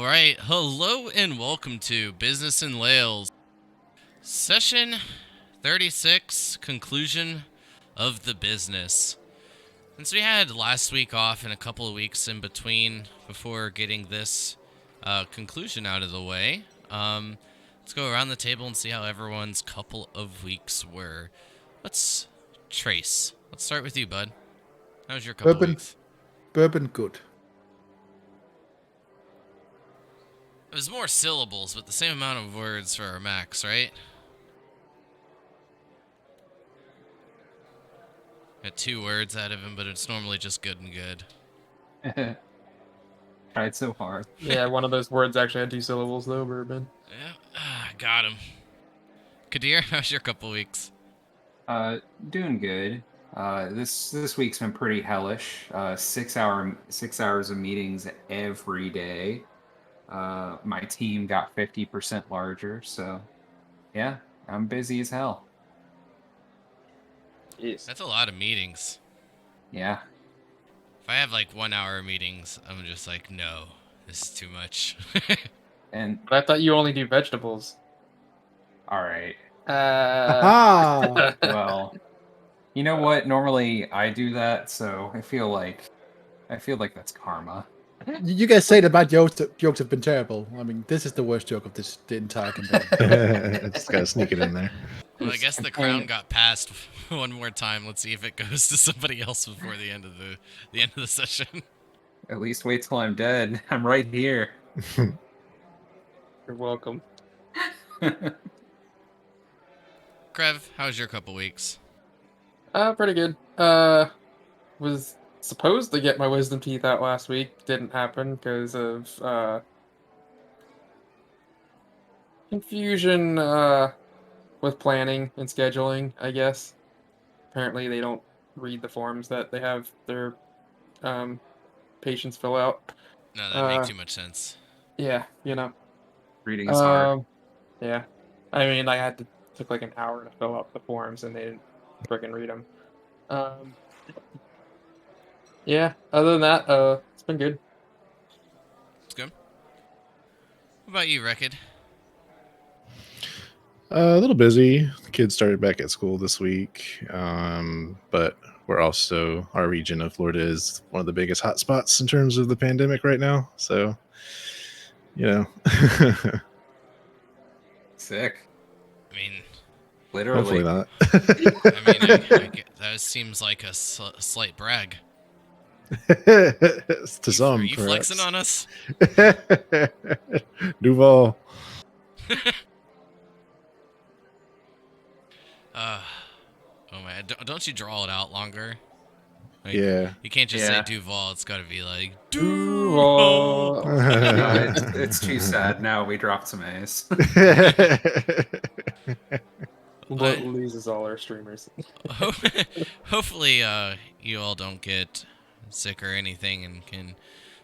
right, hello and welcome to Business in Lahles, session 36, conclusion of the business. Since we had last week off and a couple of weeks in between before getting this conclusion out of the way, let's go around the table and see how everyone's couple of weeks were. Let's trace. Let's start with you, bud. How was your couple of weeks? Bourbon good. It was more syllables, but the same amount of words for our max, right? Got 2 words out of him, but it's normally just good and good. Tried so hard. Yeah, one of those words actually had 2 syllables, though, bourbon. Yeah, got him. Kadir, how's your couple weeks? Doing good. This week's been pretty hellish. 6 hours of meetings every day. My team got 50% larger, so yeah, I'm busy as hell. Yes. That's a lot of meetings. Yeah. If I have like 1 hour meetings, I'm just like, no, this is too much. And But I thought you only do vegetables. all right. Aha! Well, you know what? Normally I do that, so I feel like that's karma. You guys say that bad jokes have been terrible. I mean, this is the worst joke of the entire campaign. Just gotta sneak it in there. Well, I guess the crown got passed one more time. Let's see if it goes to somebody else before the end of the session. At least wait till I'm dead. I'm right here. You're welcome. Krev, how's your couple weeks? Pretty good. Was supposed to get my wisdom teeth out last week. Didn't happen because of confusion with planning and scheduling, I guess. Apparently they don't read the forms that they have their patients fill out. No, that makes too much sense. Yeah, you know. Reading is hard. Yeah. I mean, I had to took like an hour to fill out the forms and they didn't freaking read them. Yeah, other than that, it's been good. It's good. What about you, Rekid? A little busy. The kids started back at school this week, but our region of Florida is one of the biggest hotspots in terms of the pandemic right now. So, Sick. I mean, literally. Hopefully not. I mean, that seems like a slight brag. To some, Are you flexing on us? Duval. Oh man, don't you draw it out longer? Like, Yeah. You can't just say Duval. It's got to be like Duval. No, it's too sad. Now we dropped some A's. What loses all our streamers? Hopefully, you all don't get sick or anything and can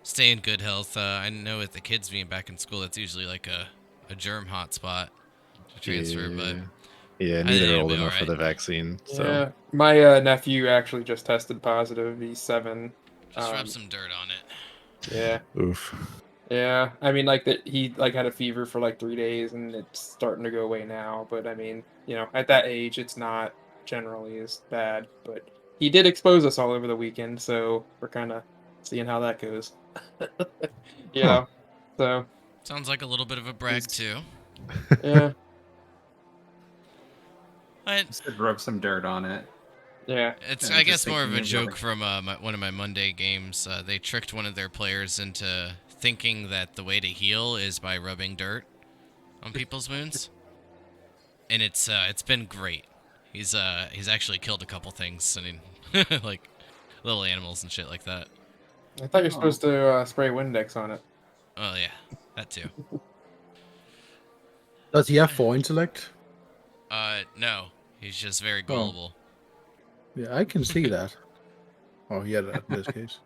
stay in good health. I know with the kids being back in school, that's usually like a germ hotspot to transfer, but yeah, I think neither are it'll old be enough for alright. the vaccine. So Yeah, my nephew actually just tested positive. He's 7. Just rub some dirt on it. Yeah. oof. Yeah, I mean, he had a fever for like 3 days, and it's starting to go away now. But I mean, at that age, it's not generally as bad. But he did expose us all over the weekend, so we're kind of seeing how that goes. Huh. So Sounds like a little bit of a brag too. yeah, But Just rub some dirt on it. yeah. it's, Yeah, I just guess, more of a thinking of joke from one of my Monday games. They tricked one of their players into thinking that the way to heal is by rubbing dirt on people's wounds, and it's been great. He's actually killed a couple things. I mean, like little animals and shit like that. I thought you're supposed to spray Windex on it. Oh yeah, that too. Does he have 4 intellect? No, he's just very gullible. Yeah, I can see that. Oh, yeah, that in this case.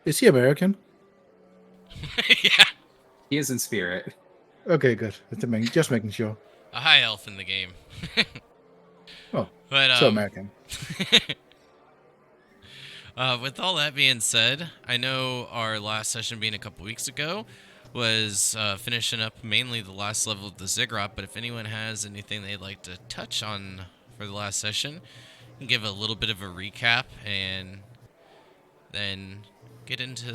Is he American? Yeah, He is in spirit. Okay, good. Just making sure. a high elf in the game. Oh, But so American. With all that being said, I know our last session being a couple weeks ago, was finishing up mainly the last level of the ziggurat, but if anyone has anything they'd like to touch on for the last session, can give a little bit of a recap and then get into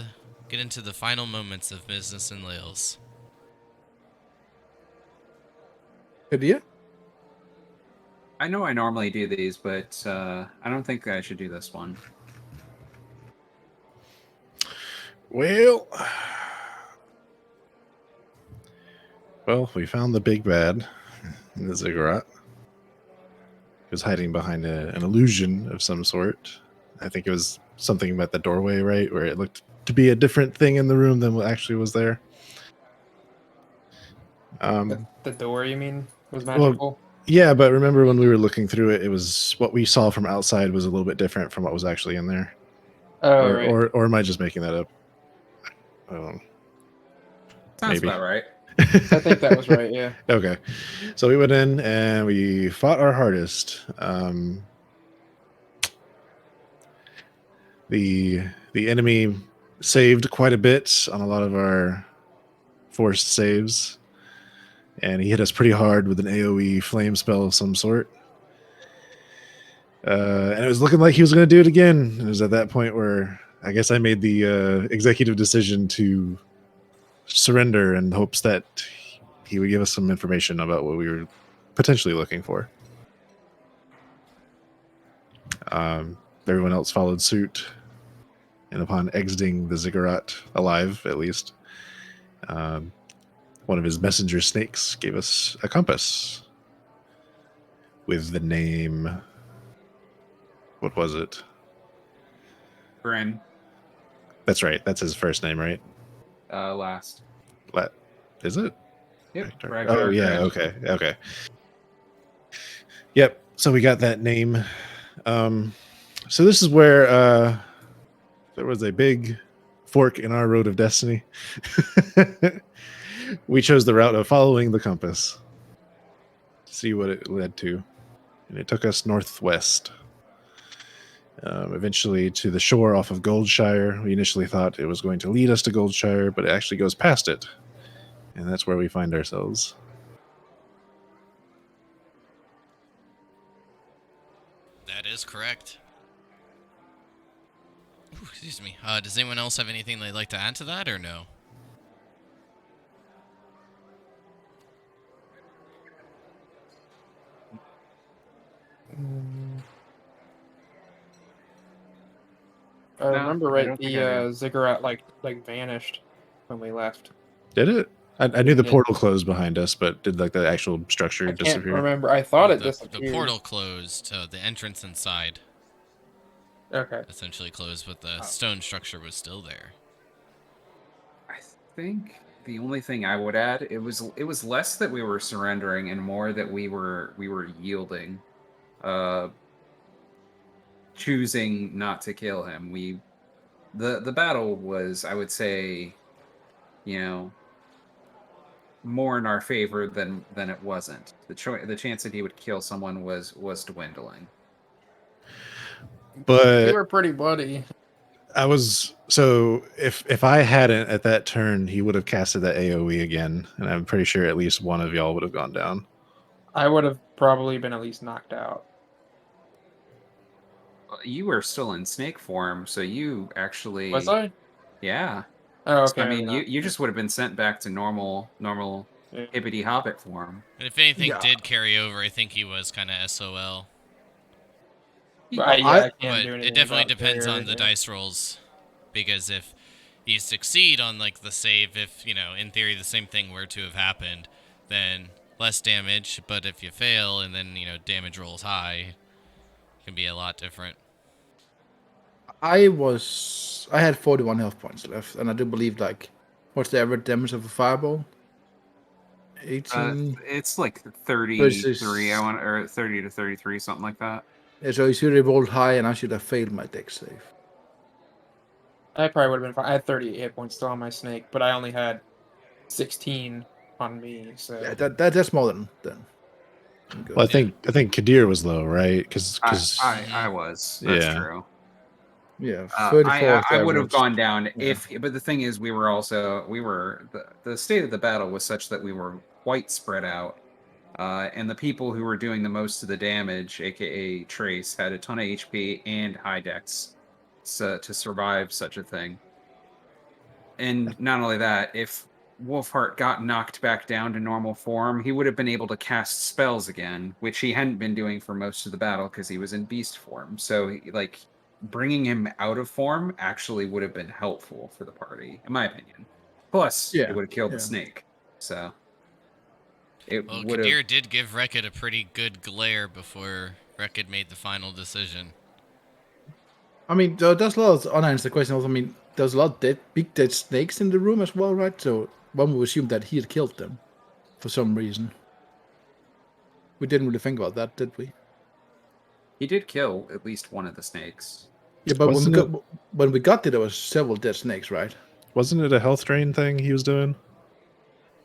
the final moments of Business in Lahles. Idea? I know I normally do these, but I don't think I should do this one. Well, we found the big bad in the ziggurat. He was hiding behind an illusion of some sort. I think it was something about the doorway, right? Where it looked to be a different thing in the room than what actually was there. The door, you mean, was Well, magical? yeah, but remember when we were looking through it, it was what we saw from outside was a little bit different from what was actually in there. Oh, right. Or am I just making that up? Sounds Maybe. about right. I think that was right, yeah. Okay. So we went in and we fought our hardest. The enemy saved quite a bit on a lot of our forced saves. And he hit us pretty hard with an AoE flame spell of some sort. And it was looking like he was going to do it again. And it was at that point where I guess I made the executive decision to surrender in hopes that he would give us some information about what we were potentially looking for. Everyone else followed suit. And upon exiting the ziggurat, alive at least, one of his messenger snakes gave us a compass with the name... What was it? Bryn, That's right. That's his first name, right? last. Is it? Yep. Ragnar. Oh, yeah. Grin. Okay. Yep. So we got that name. So this is where there was a big fork in our road of destiny. We chose the route of following the compass to see what it led to. And it took us northwest. Eventually to the shore off of Goldshire. We initially thought it was going to lead us to Goldshire, but it actually goes past it. And that's where we find ourselves. That is correct. Ooh, excuse me. Does anyone else have anything they'd like to add to that, or no? I remember right, don't think I do. the ziggurat like vanished when we left. Did it? I knew the It did. portal closed behind us, but did like the actual structure I can't disappear? remember. I thought it the disappeared. portal closed. The entrance inside Okay. essentially closed, but the stone structure was still there. I think the only thing I would add, it was less that we were surrendering and more that we were yielding, choosing not to kill him. The battle was, I would say, more in our favor than it wasn't. The chance that he would kill someone was dwindling. But We were pretty bloody. I was if I hadn't at that turn, he would have casted that AoE again, and I'm pretty sure at least one of y'all would have gone down. I would have probably been at least knocked out. You were still in snake form, so you actually Was I? Yeah. Oh, So, okay. I mean, maybe you just would have been sent back to normal Yeah. hibbity hobbit form. And if anything Yeah. did carry over, I think he was kind of SOL. But I can't But do anything. it definitely about depends carrier, on the yeah. dice rolls, because if you succeed on like the save, if in theory the same thing were to have happened, then less damage. But if you fail and then damage rolls high, it can be a lot different. I had 41 health points left, and I do believe what's the average damage of a fireball? 18. It's like 33, 36. or 30 to 33, something like that. Yeah, so you should have rolled high, and I should have failed my dex save. I probably would have been fine. I had 38 hit points still on my snake, but I only had 16 on me. So Yeah, that's more than good. Well, I think Kadir was low, right? Because I was. That's Yeah. true. Yeah, 34 I would have average. gone down Yeah. but the thing is, the state of the battle was such that we were quite spread out, and the people who were doing the most of the damage, aka Trace, had a ton of HP and high dex, so to survive such a thing. And not only that, if Wolfheart got knocked back down to normal form, he would have been able to cast spells again, which he hadn't been doing for most of the battle because he was in beast form. So, like, bringing him out of form actually would have been helpful for the party, in my opinion. Plus, it Yeah. would have killed Yeah. the snake. So, it Well, would have. Kadir did give Rekid a pretty good glare before Rekid made the final decision. I mean, there's a lot of unanswered questions. Also, I mean, there's a lot of big dead snakes in the room as well, right? So one would assume that he had killed them for some reason. We didn't really think about that, did we? He did kill at least one of the snakes. Yeah, but Wasn't it- when we got there was several dead snakes, right? Wasn't it a health drain thing he was doing?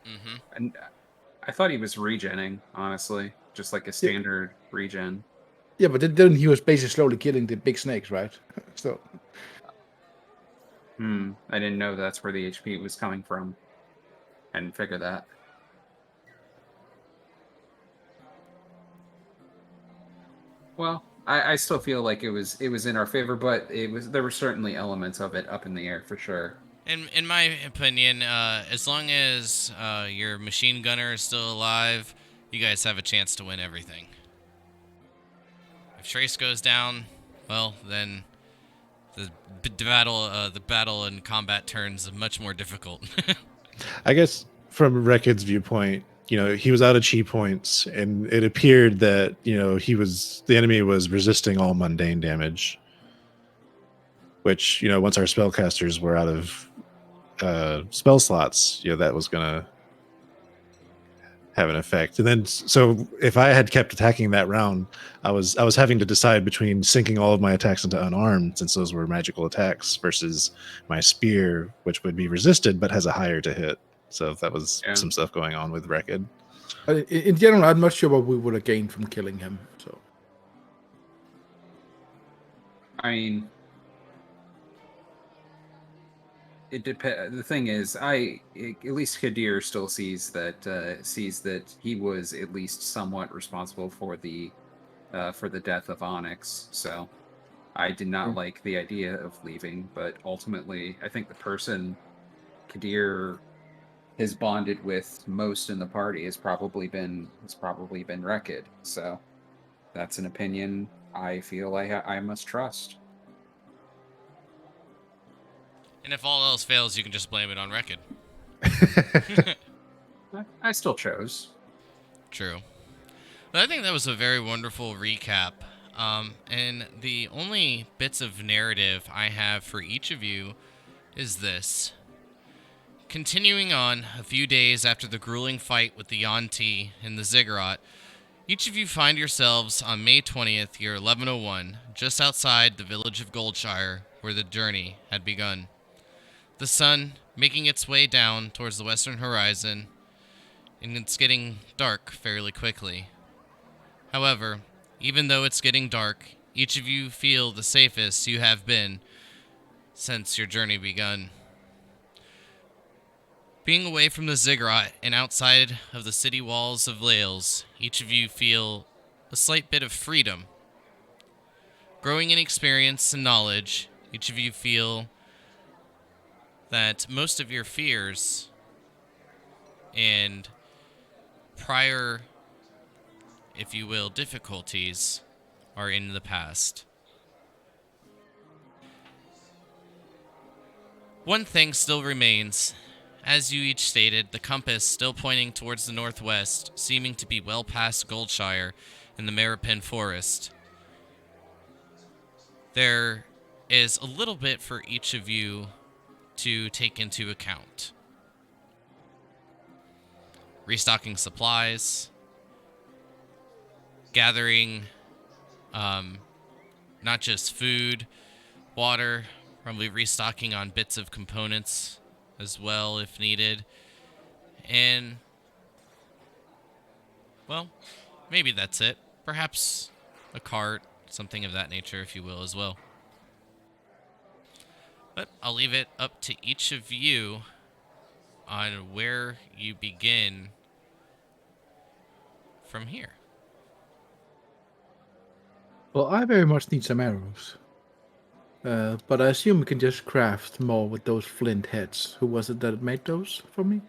Mm-hmm. And I thought he was regenning, honestly. Just like a standard regen. Yeah, but then he was basically slowly killing the big snakes, right? So I didn't know that's where the HP was coming from. I didn't figure that. Well, I still feel like it was in our favor, but there were certainly elements of it up in the air for sure. In my opinion, as long as your machine gunner is still alive, you guys have a chance to win everything. If Trace goes down, well, then the battle and combat turns much more difficult. I guess from Rekid's viewpoint, he was out of chi points, and it appeared that the enemy was resisting all mundane damage. Which once our spellcasters were out of spell slots, that was gonna have an effect. And then, so if I had kept attacking that round, I was having to decide between sinking all of my attacks into unarmed, since those were magical attacks, versus my spear, which would be resisted but has a higher to hit. So that was some stuff going on with Rekid. in general, I'm not sure what we would have gained from killing him. So I mean, it depends. The thing is, at least Kadir still sees that he was at least somewhat responsible for the death of Onyx. So I did not like the idea of leaving, but ultimately, I think the person Kadir has bonded with most in the party has probably been Rekid. So that's an opinion I feel I must trust. And if all else fails, you can just blame it on Rekid. I still chose. True. But I think that was a very wonderful recap. And the only bits of narrative I have for each of you is this. Continuing on, a few days after the grueling fight with the Yuan-Ti and the Ziggurat, each of you find yourselves on May 20th, year 1101, just outside the village of Goldshire, where the journey had begun. The sun making its way down towards the western horizon, and it's getting dark fairly quickly. However, even though it's getting dark, each of you feel the safest you have been since your journey begun. Being away from the Ziggurat and outside of the city walls of Lahles, each of you feel a slight bit of freedom. Growing in experience and knowledge, each of you feel that most of your fears and prior, if you will, difficulties are in the past. One thing still remains. As you each stated, the compass still pointing towards the northwest, seeming to be well past Goldshire in the Maripin Forest. There is a little bit for each of you to take into account. Restocking supplies, gathering not just food, water, probably restocking on bits of components as well if needed. And, well, maybe that's it. Perhaps a cart, something of that nature, if you will, as well. But I'll leave it up to each of you on where you begin from here. Well, I very much need some arrows. But I assume we can just craft more with those flint heads. Who was it that made those for me?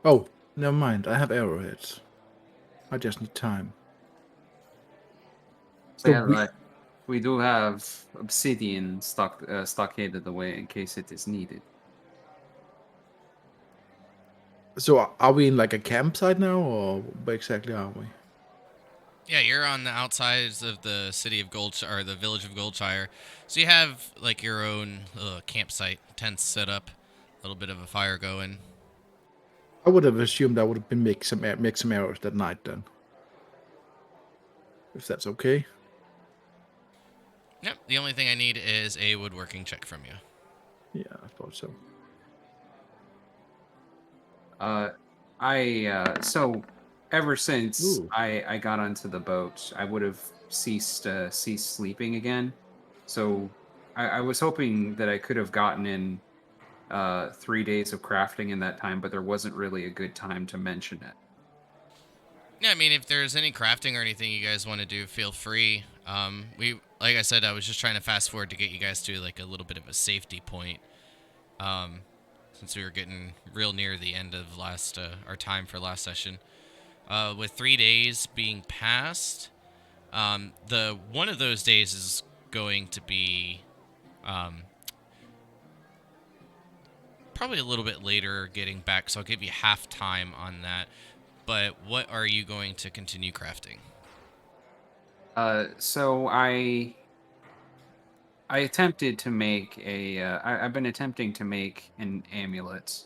Oh, never mind. I have arrowheads. I just need time. So yeah, we do have obsidian stockaded away in case it is needed. So are we in like a campsite now, or where exactly are we? Yeah, you're on the outsides of the city of or the village of Goldshire. So you have like your own campsite, tents set up, a little bit of a fire going. I would have assumed I would have been make some arrows that night then. If that's okay. Yep, the only thing I need is a woodworking check from you. Yeah, I thought so. So ever since Ooh. I got onto the boat, I would have ceased sleeping again. So I was hoping that I could have gotten in 3 days of crafting in that time, but there wasn't really a good time to mention it. Yeah, I mean, if there's any crafting or anything you guys want to do, feel free. Like I said, I was just trying to fast forward to get you guys to like a little bit of a safety point, since we were getting real near the end of our time for last session. With 3 days being passed, the one of those days is going to be, probably a little bit later getting back, so I'll give you half time on that. But what are you going to continue crafting? So I attempted to make I've been attempting to make an amulet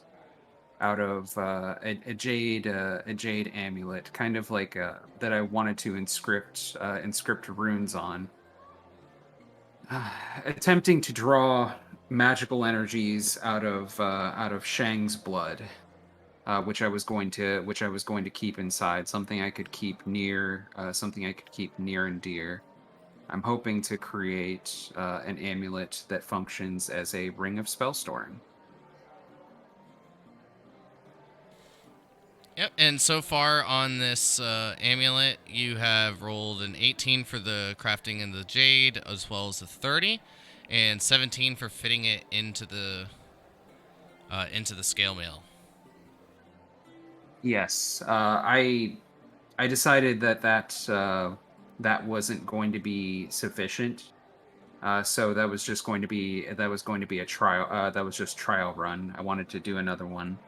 out of a jade amulet, kind of like that I wanted to inscript runes on. Attempting to draw magical energies out of Shang's blood, which I was going to keep inside, something I could keep near, and dear. I'm hoping to create an amulet that functions as a ring of spell storing. Yep, and so far on this amulet, you have rolled an 18 for the crafting in the jade, as well as a 30, and 17 for fitting it into the scale mail. Yes, I decided that wasn't going to be sufficient. So that was going to be a trial. That was just trial run. I wanted to do another one,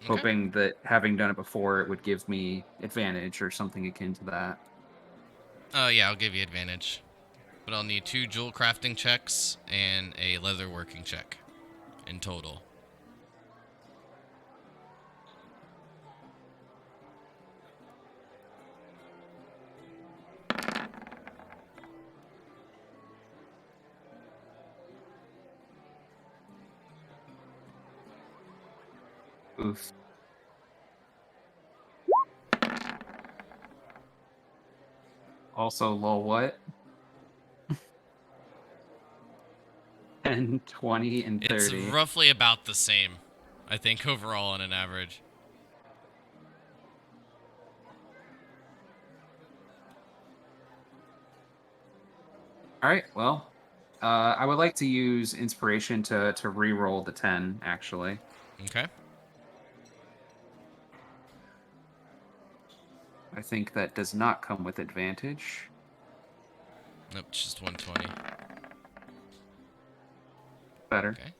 Okay. hoping that having done it before, it would give me advantage or something akin to that. Oh yeah, I'll give you advantage, but I'll need 2 jewel crafting checks and a leather working check in total. Oof. Also, lol, what? 10, 20, and 30. It's roughly about the same, I think, overall on an average. All right, well, I would like to use inspiration to re-roll the 10, actually. Okay. I think that does not come with advantage. Nope, just 120. Better. Okay.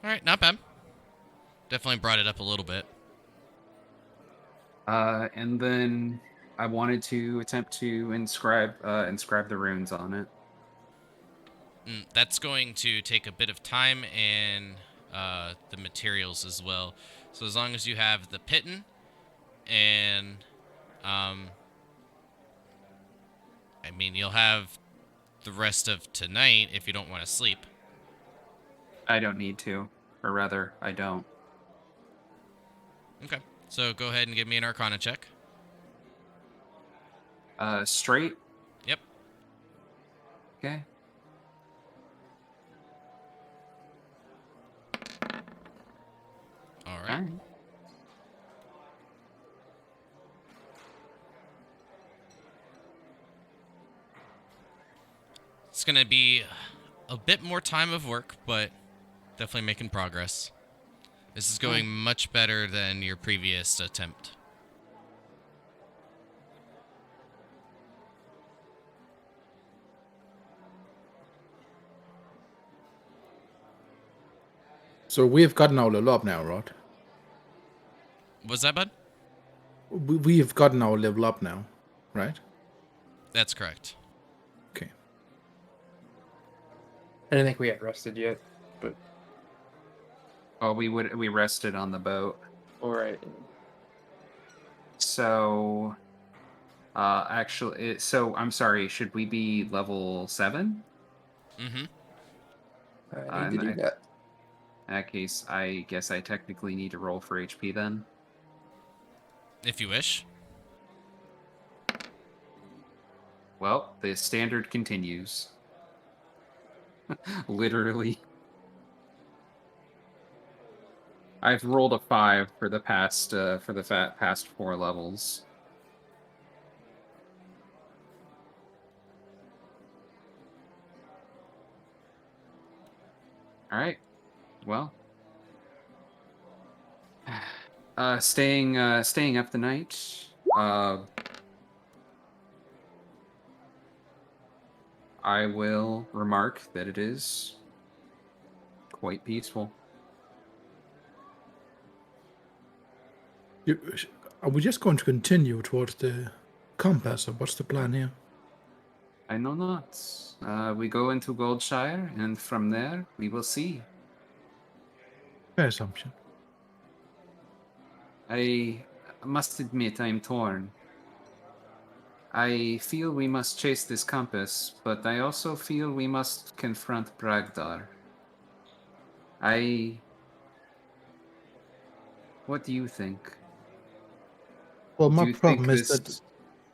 All right, not bad. Definitely brought it up a little bit. And then I wanted to attempt to inscribe the runes on it. That's going to take a bit of time and the materials as well. So as long as you have the pitten and, I mean, you'll have the rest of tonight if you don't want to sleep. I don't need to, or rather, I don't. Okay. So go ahead and give me an Arcana check. Straight. Yep. Okay. All right. Alright. It's gonna be a bit more time of work, but definitely making progress. This is going much better than your previous attempt. So we've gotten our level up now, right? Was that, bud? We've gotten our level up now, right? That's correct. Okay. I didn't think we had rested yet, but Oh, we rested on the boat. all right. So, actually, so I'm sorry. Should we be level 7? Mm-hmm. I need to do In that. that case, I guess I technically need to roll for HP then. If you wish. Well, the standard continues. Literally. I've rolled a 5 for the past past 4 levels. All right. Well, staying up the night. I will remark that it is quite peaceful. Are we just going to continue towards the compass, or what's the plan here? I know not. We go into Goldshire, and from there we will see. Fair assumption. I must admit I'm torn. I feel we must chase this compass, but I also feel we must confront Bragdar. What do you think? Well, Do my you think problem is this? that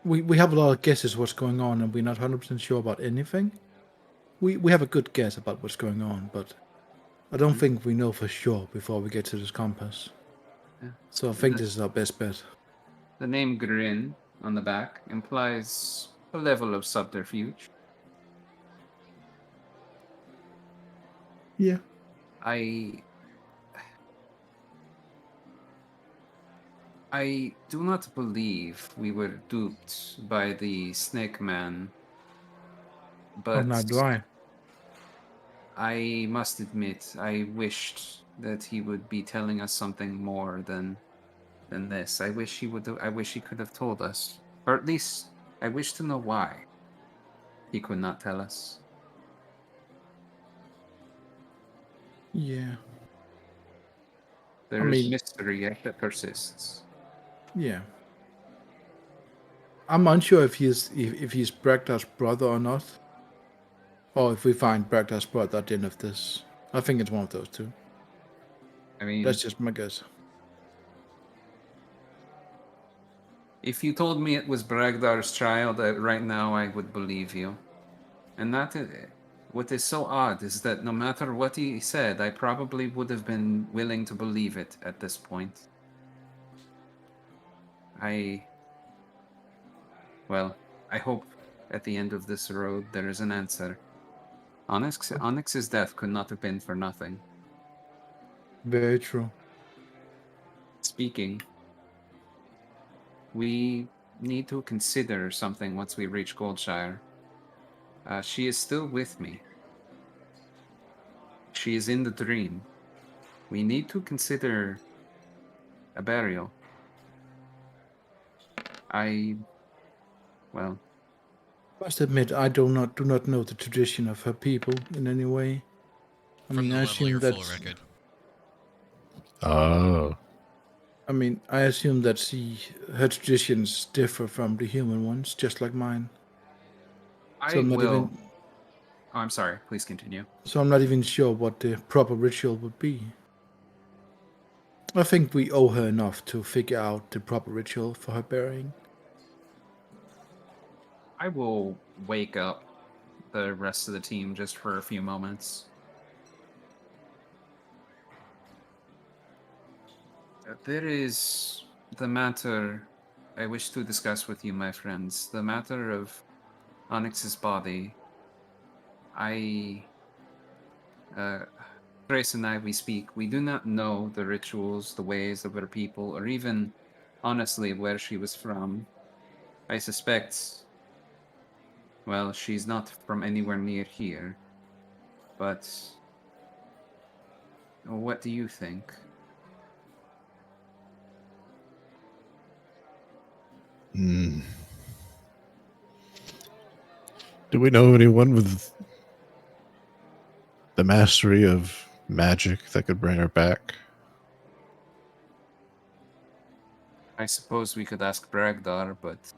we have a lot of guesses what's going on, and we're not 100% sure about anything. We have a good guess about what's going on, but I don't think we know for sure before we get to this compass. Yeah. So I think this is our best bet. The name Grin on the back implies a level of subterfuge. Yeah. I do not believe we were duped by the Snake Man, Oh, but neither do I. I must admit I wished that he would be telling us something more than this. I wish he would. I wish he could have told us, or at least I wish to know why he could not tell us. Yeah. There is mean- mystery that persists. Yeah. I'm unsure if he's Bragdar's brother or not. Or if we find Bragdar's brother at the end of this. I think it's one of those two. I mean, That's just my guess. if you told me it was Bragdar's child, right now I would believe you. And what is so odd is that no matter what he said, I probably would have been willing to believe it at this point. Well, I hope at the end of this road there is an answer. Onyx's death could not have been for nothing. Very true. Speaking, we need to consider something once we reach Goldshire. She is still with me. She is in the dream. We need to consider a burial. Well, Must admit, I do not know the tradition of her people in any way. From the I level assume you're that. full record. Oh. I assume that her traditions differ from the human ones, just like mine. So I'm not even. Oh, I'm sorry. Please continue. So I'm not even sure what the proper ritual would be. I think we owe her enough to figure out the proper ritual for her burying. I will wake up the rest of the team just for a few moments. There is the matter I wish to discuss with you, my friends. The matter of Onyx's body. Grace and I, we speak. We do not know the rituals, the ways of her people, or even, honestly, where she was from. I suspect, well, she's not from anywhere near here. But, what do you think? Hmm. Do we know anyone with the mastery of magic that could bring her back? I suppose we could ask Bragdar, but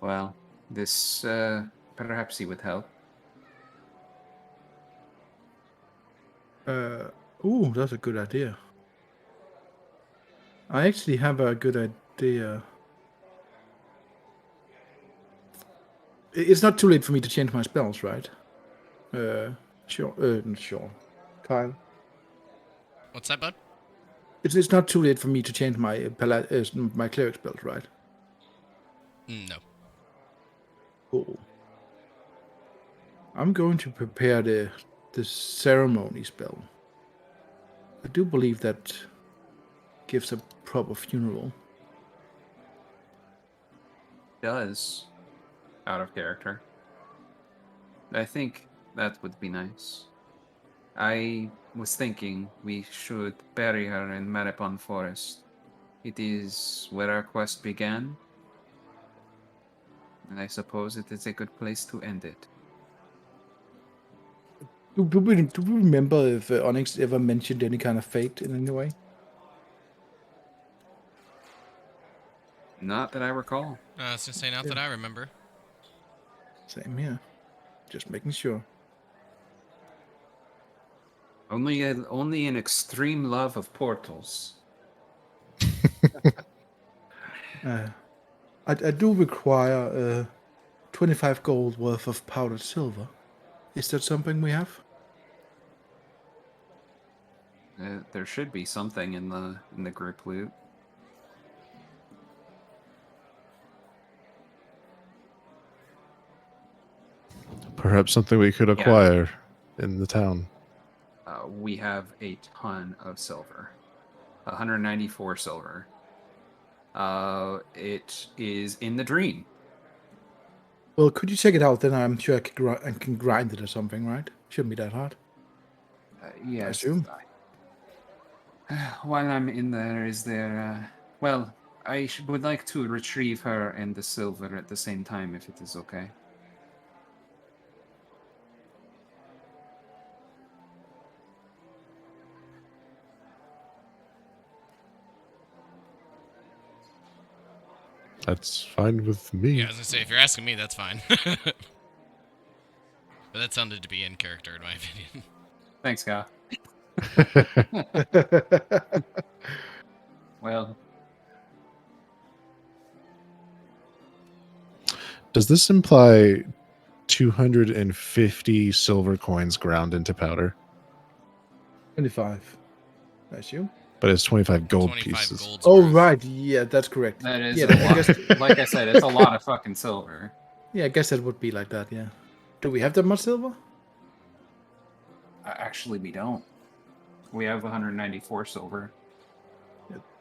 well, this, perhaps he would help. Ooh, that's a good idea. I actually have a good idea. It's not too late for me to change my spells, right? Sure. Kyle. What's that, bud? It's not too late for me to change my my cleric spells, right? No. Cool. I'm going to prepare the ceremony spell. I do believe that gives a proper funeral. Does, out of character. I think that would be nice. I was thinking we should bury her in Maripon Forest. It is where our quest began, and I suppose it is a good place to end it. Do we remember if Onyx ever mentioned any kind of fate in any way? Not that I recall. I was gonna say, not that I remember. Same here. Just making sure. Only an extreme love of portals. I do require 25 gold worth of powdered silver. Is that something we have? There should be something in the group loot. Perhaps something we could acquire in the town. We have a ton of silver. 194 silver. It is in the dream. Well, could you check it out? Then I'm sure I can grind it or something, right? Shouldn't be that hard. Yes. I assume. While I'm in there, is there... well, I would like to retrieve her and the silver at the same time, if it is okay. That's fine with me. Yeah, I was gonna say, if you're asking me, that's fine. But that sounded to be in character, in my opinion. Thanks, Guy. Well, Does this imply 250 silver coins ground into powder? 25, I assume. But it's 25 gold 25 pieces. gold's Oh, worth. right. Yeah, that's correct. that is Yeah, a I lot. guess, Like I said, it's a lot of fucking silver. yeah, I guess that would be like that, yeah. Do we have that much silver? Actually, we don't. We have 194 silver.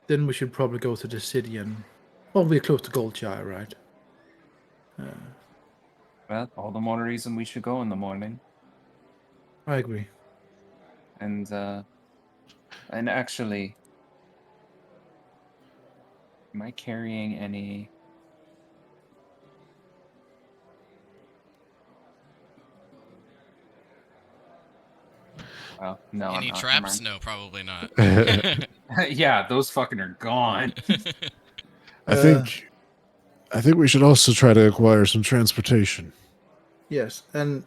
Then we should probably go to the city and... Well, we're close to Goldshire, right? Well, all the more reason we should go in the morning. I agree. And actually, am I carrying any? Well, no. Any I'm not. traps? No, probably not. Yeah, those fucking are gone. I think we should also try to acquire some transportation. Yes, and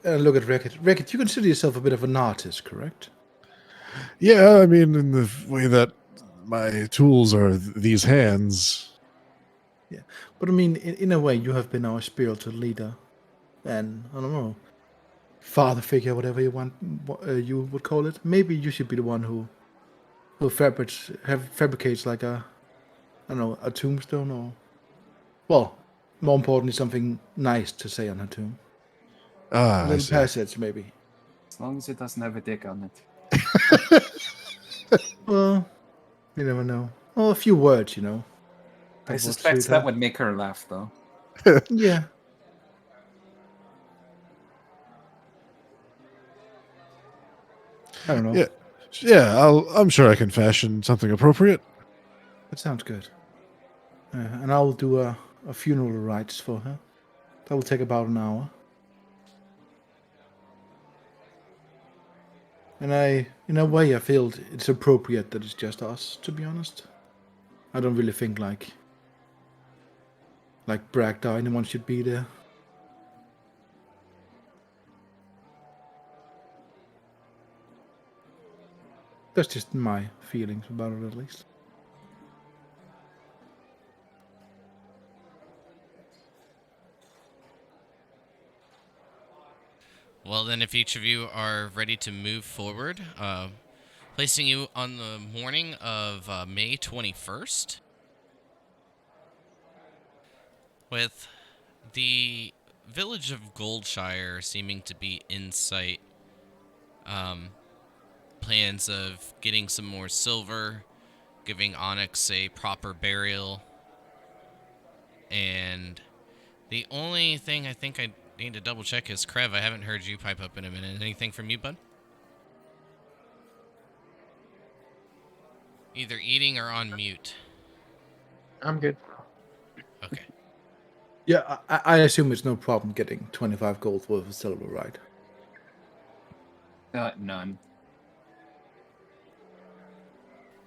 look at Rekit. Rekit, you consider yourself a bit of an artist, correct? Yeah, I mean, in the way that my tools are these hands. Yeah, but I mean, in a way, you have been our spiritual leader, and I don't know, father figure, whatever you want, you would call it. Maybe you should be the one who fabricates like a, I don't know, a tombstone, or, well, more importantly, something nice to say on her tomb. A Ah, I little see. passage, maybe. As long as it doesn't have a dick on it. Well, you never know. Well, a few words, you know. I That would suspect suit that her. would make her laugh, though. Yeah. I don't know. Yeah, yeah. I'm sure I can fashion something appropriate. That sounds good. And I'll do a funeral rites for her. That will take about an hour. And in a way, I feel it's appropriate that it's just us, to be honest. I don't really think like Bragg or anyone should be there. That's just my feelings about it, at least. Well, then, if each of you are ready to move forward, placing you on the morning of May 21st, with the village of Goldshire seeming to be in sight. Plans of getting some more silver, giving Onyx a proper burial, and the only thing I think I need to double check is Krev. I haven't heard you pipe up in a minute. Anything from you, bud? Either eating or on mute. I'm good. Okay. Yeah, I assume it's no problem getting 25 gold worth of silver, right? None.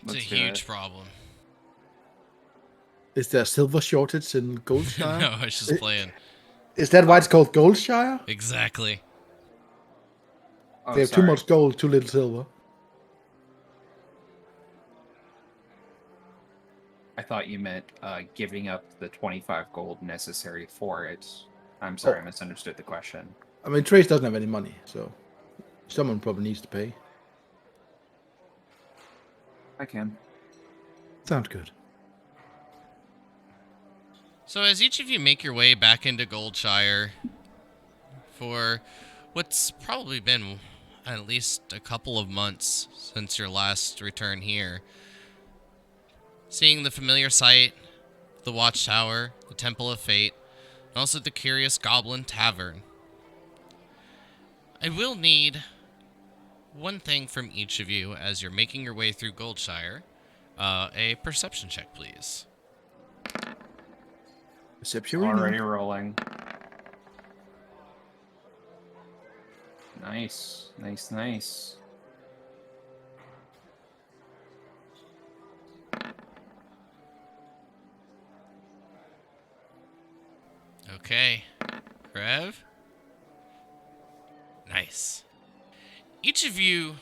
It's Let's a do huge it. problem. Is there silver shortage in Goldshire? No, I was just playing. Is that why it's called Goldshire? Exactly. Oh, They have too sorry. much gold, too little silver. I thought you meant giving up the 25 gold necessary for it. I'm sorry, I misunderstood the question. I mean, Trace doesn't have any money, so someone probably needs to pay. I can. Sounds good. So as each of you make your way back into Goldshire for what's probably been at least a couple of months since your last return here, seeing the familiar sight, the Watchtower, the Temple of Fate, and also the curious Goblin Tavern, I will need one thing from each of you as you're making your way through Goldshire. A perception check, please. Perception. Already rolling. Nice. Nice, nice. Okay. Rev? Nice. Each of you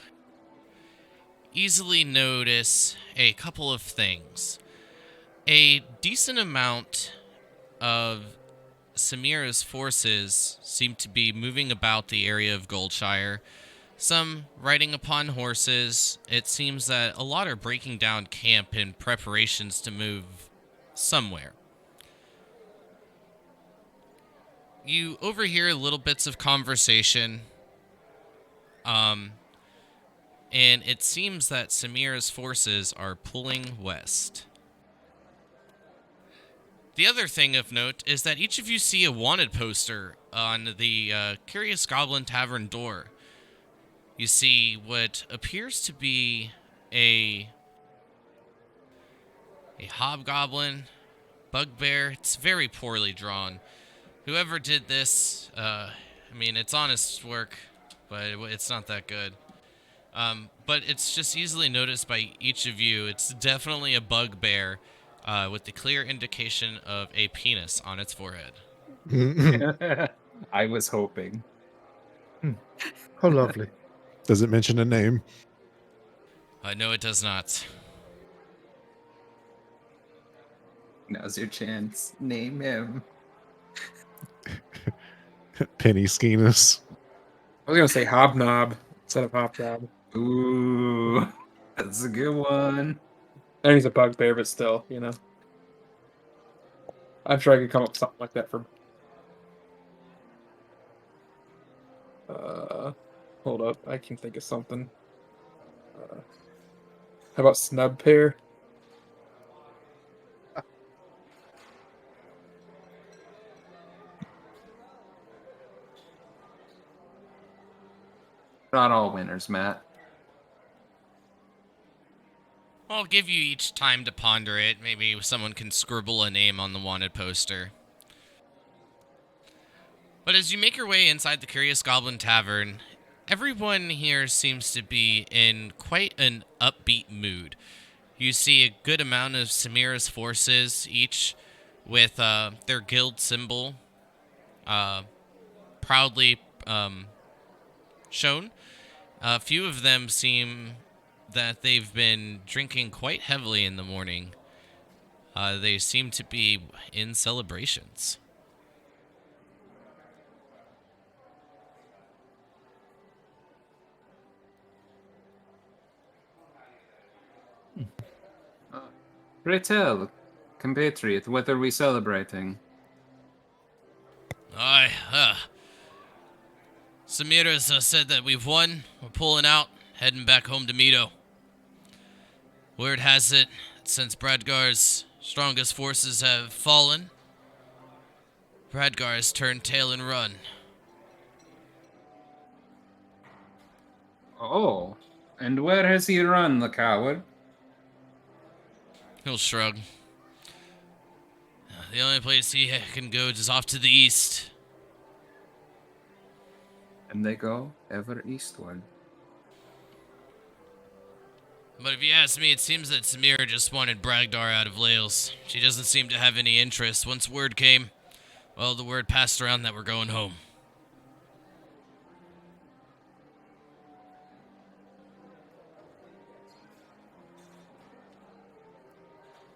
easily notice a couple of things. A decent amount of Samira's forces seem to be moving about the area of Goldshire. Some riding upon horses. It seems that a lot are breaking down camp in preparations to move somewhere. You overhear little bits of conversation. And it seems that Samira's forces are pulling west. The other thing of note is that each of you see a wanted poster on the Curious Goblin Tavern door. You see what appears to be a hobgoblin, bugbear. It's very poorly drawn. Whoever did this, I mean, it's honest work, but it's not that good. But it's just easily noticed by each of you. It's definitely a bugbear with the clear indication of a penis on its forehead. I was hoping. How lovely. Does it mention a name? No, it does not. Now's your chance. Name him. Penny Skenos. I was gonna say hobnob instead of hobnob. Ooh, that's a good one. I think he's a bugbear, but still, you know. I'm sure I could come up with something like that for. Hold up, I can think of something. How about snub pair? Not all winners, Matt. I'll give you each time to ponder it. Maybe someone can scribble a name on the wanted poster. But as you make your way inside the Curious Goblin Tavern, everyone here seems to be in quite an upbeat mood. You see a good amount of Samira's forces, each with their guild symbol proudly shown. A few of them seem that they've been drinking quite heavily in the morning. They seem to be in celebrations. Pray tell, compatriot, what are we celebrating? Aye, Samira's said that we've won. We're pulling out, heading back home to Mito. Word has it, since Bradgar's strongest forces have fallen, Bradgar has turned tail and run. Oh, and where has he run, the coward? He'll shrug. The only place he can go is off to the east. And they go ever eastward. But if you ask me, it seems that Samira just wanted Bragdar out of Lahles. She doesn't seem to have any interest. Once word came, well, the word passed around that we're going home.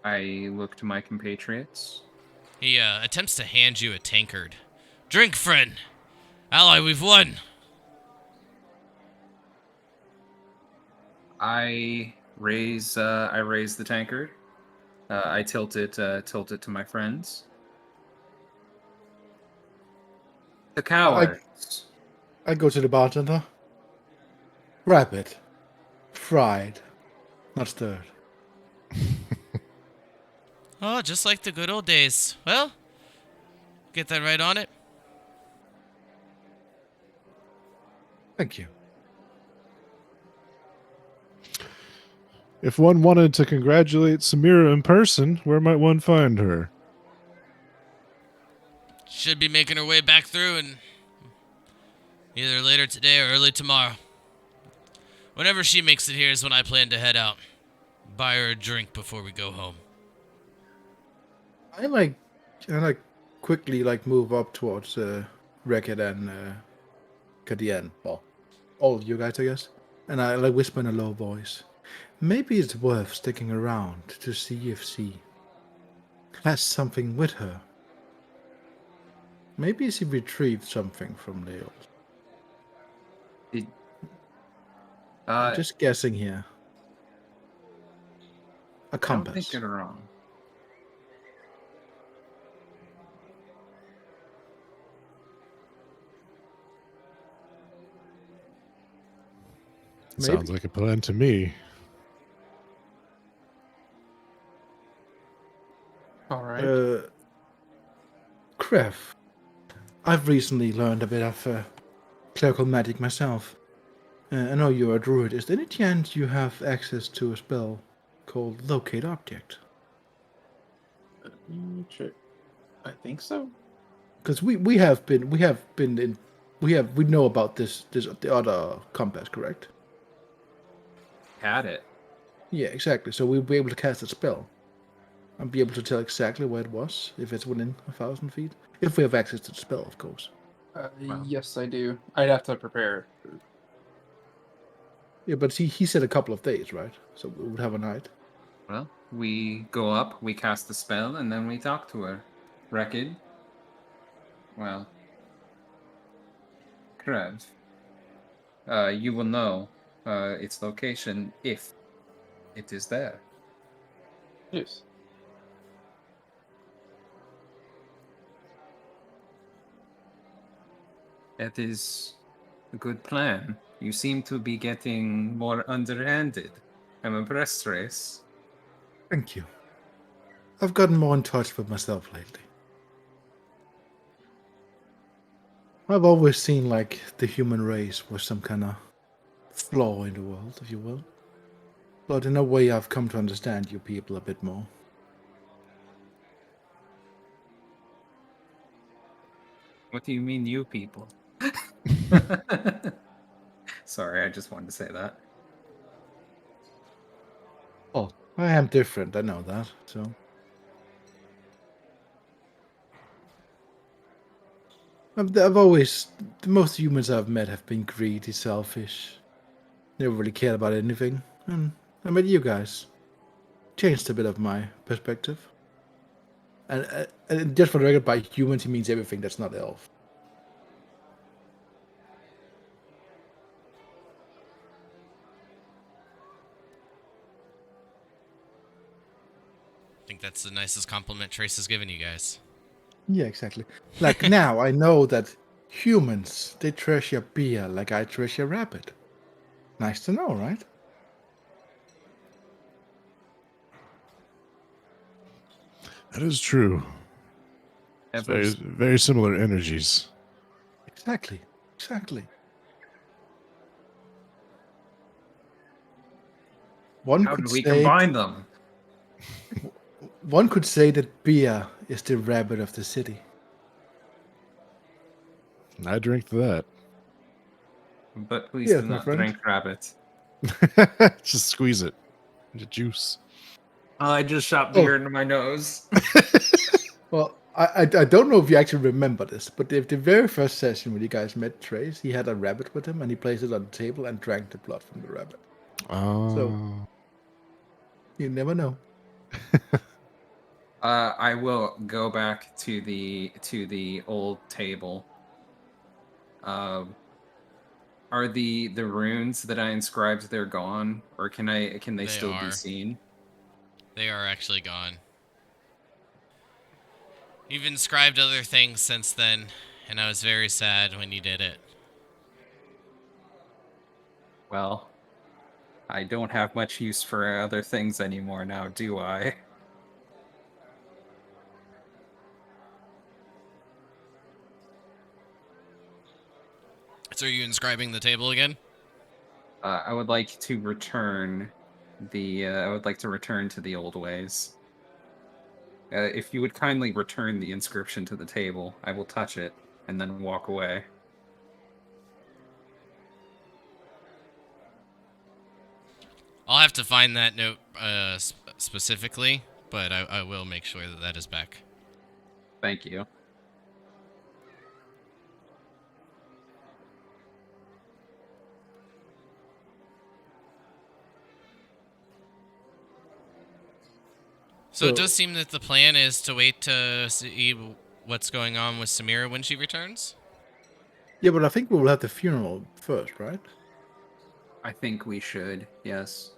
I look to my compatriots. He attempts to hand you a tankard. Drink, friend! Ally, we've won! I raise the tankard. I tilt it to my friends. The cowards. I go to the bartender. Rapid. Fried. Not stirred. Oh, just like the good old days. Well, get that right on it. Thank you. If one wanted to congratulate Samira in person, where might one find her? Should be making her way back through and either later today or early tomorrow. Whenever she makes it here is when I plan to head out. Buy her a drink before we go home. I quickly move up towards Rekid and Kadian. Well, all of you guys, I guess. And I whisper in a low voice. Maybe it's worth sticking around to see if she has something with her. Maybe she retrieved something from Lahles. I'm just guessing here. A I don't compass. think you're wrong. Maybe. Sounds like a plan to me. All right. Krev, I've recently learned a bit of clerical magic myself. I know you're a druid. Is there any chance you have access to a spell called Locate Object? Sure. I think so. Because we know about this the other compass, correct? Had it. Yeah, exactly. So we'll be able to cast a spell. and be able to tell exactly where it was if it's within 1,000 feet? If we have access to the spell, of course. Wow. Yes, I do. I'd have to prepare. Yeah, but he said a couple of days, right? So we would have a night. Well, we go up, we cast the spell, and then we talk to her. Rekid? Well, Krev. You will know its location if it is there. Yes. That is a good plan. You seem to be getting more underhanded. I'm impressed, Trace. Thank you. I've gotten more in touch with myself lately. I've always seen like the human race was some kind of flaw in the world, if you will. But in a way, I've come to understand you people a bit more. What do you mean, you people? Sorry, I just wanted to say that. Oh, I am different, I know that, so. I've always, the most humans I've met have been greedy, selfish, never really cared about anything. And I met you guys. Changed a bit of my perspective. And just for the record, by humans, he means everything that's not elf. I think that's the nicest compliment Trace has given you guys. Yeah, exactly. Like now, I know that humans, they treasure beer like I treasure rabbit. Nice to know, right? That is true. It's very, very similar energies. Exactly. Exactly. One How could do we say combine them? one could say that beer is the rabbit of the city. I drink that. But please Yes, do my not friend. drink rabbit. Just squeeze it into juice. I just shot Oh. beer into my nose. Well, I don't know if you actually remember this, but the very first session when you guys met Trace, he had a rabbit with him and he placed it on the table and drank the blood from the rabbit. Oh. You never know. I will go back to the old table. Are the runes that I inscribed there gone, or can they still be seen? They are actually gone. You've inscribed other things since then, and I was very sad when you did it. Well, I don't have much use for other things anymore now, do I? So are you inscribing the table again? I would like to return I would like to return to the old ways. If you would kindly return the inscription to the table, I will touch it and then walk away. I'll have to find that note specifically, but I will make sure that that is back. Thank you. So it does seem that the plan is to wait to see what's going on with Samira when she returns? Yeah, but I think we will have the funeral first, right? I think we should, yes.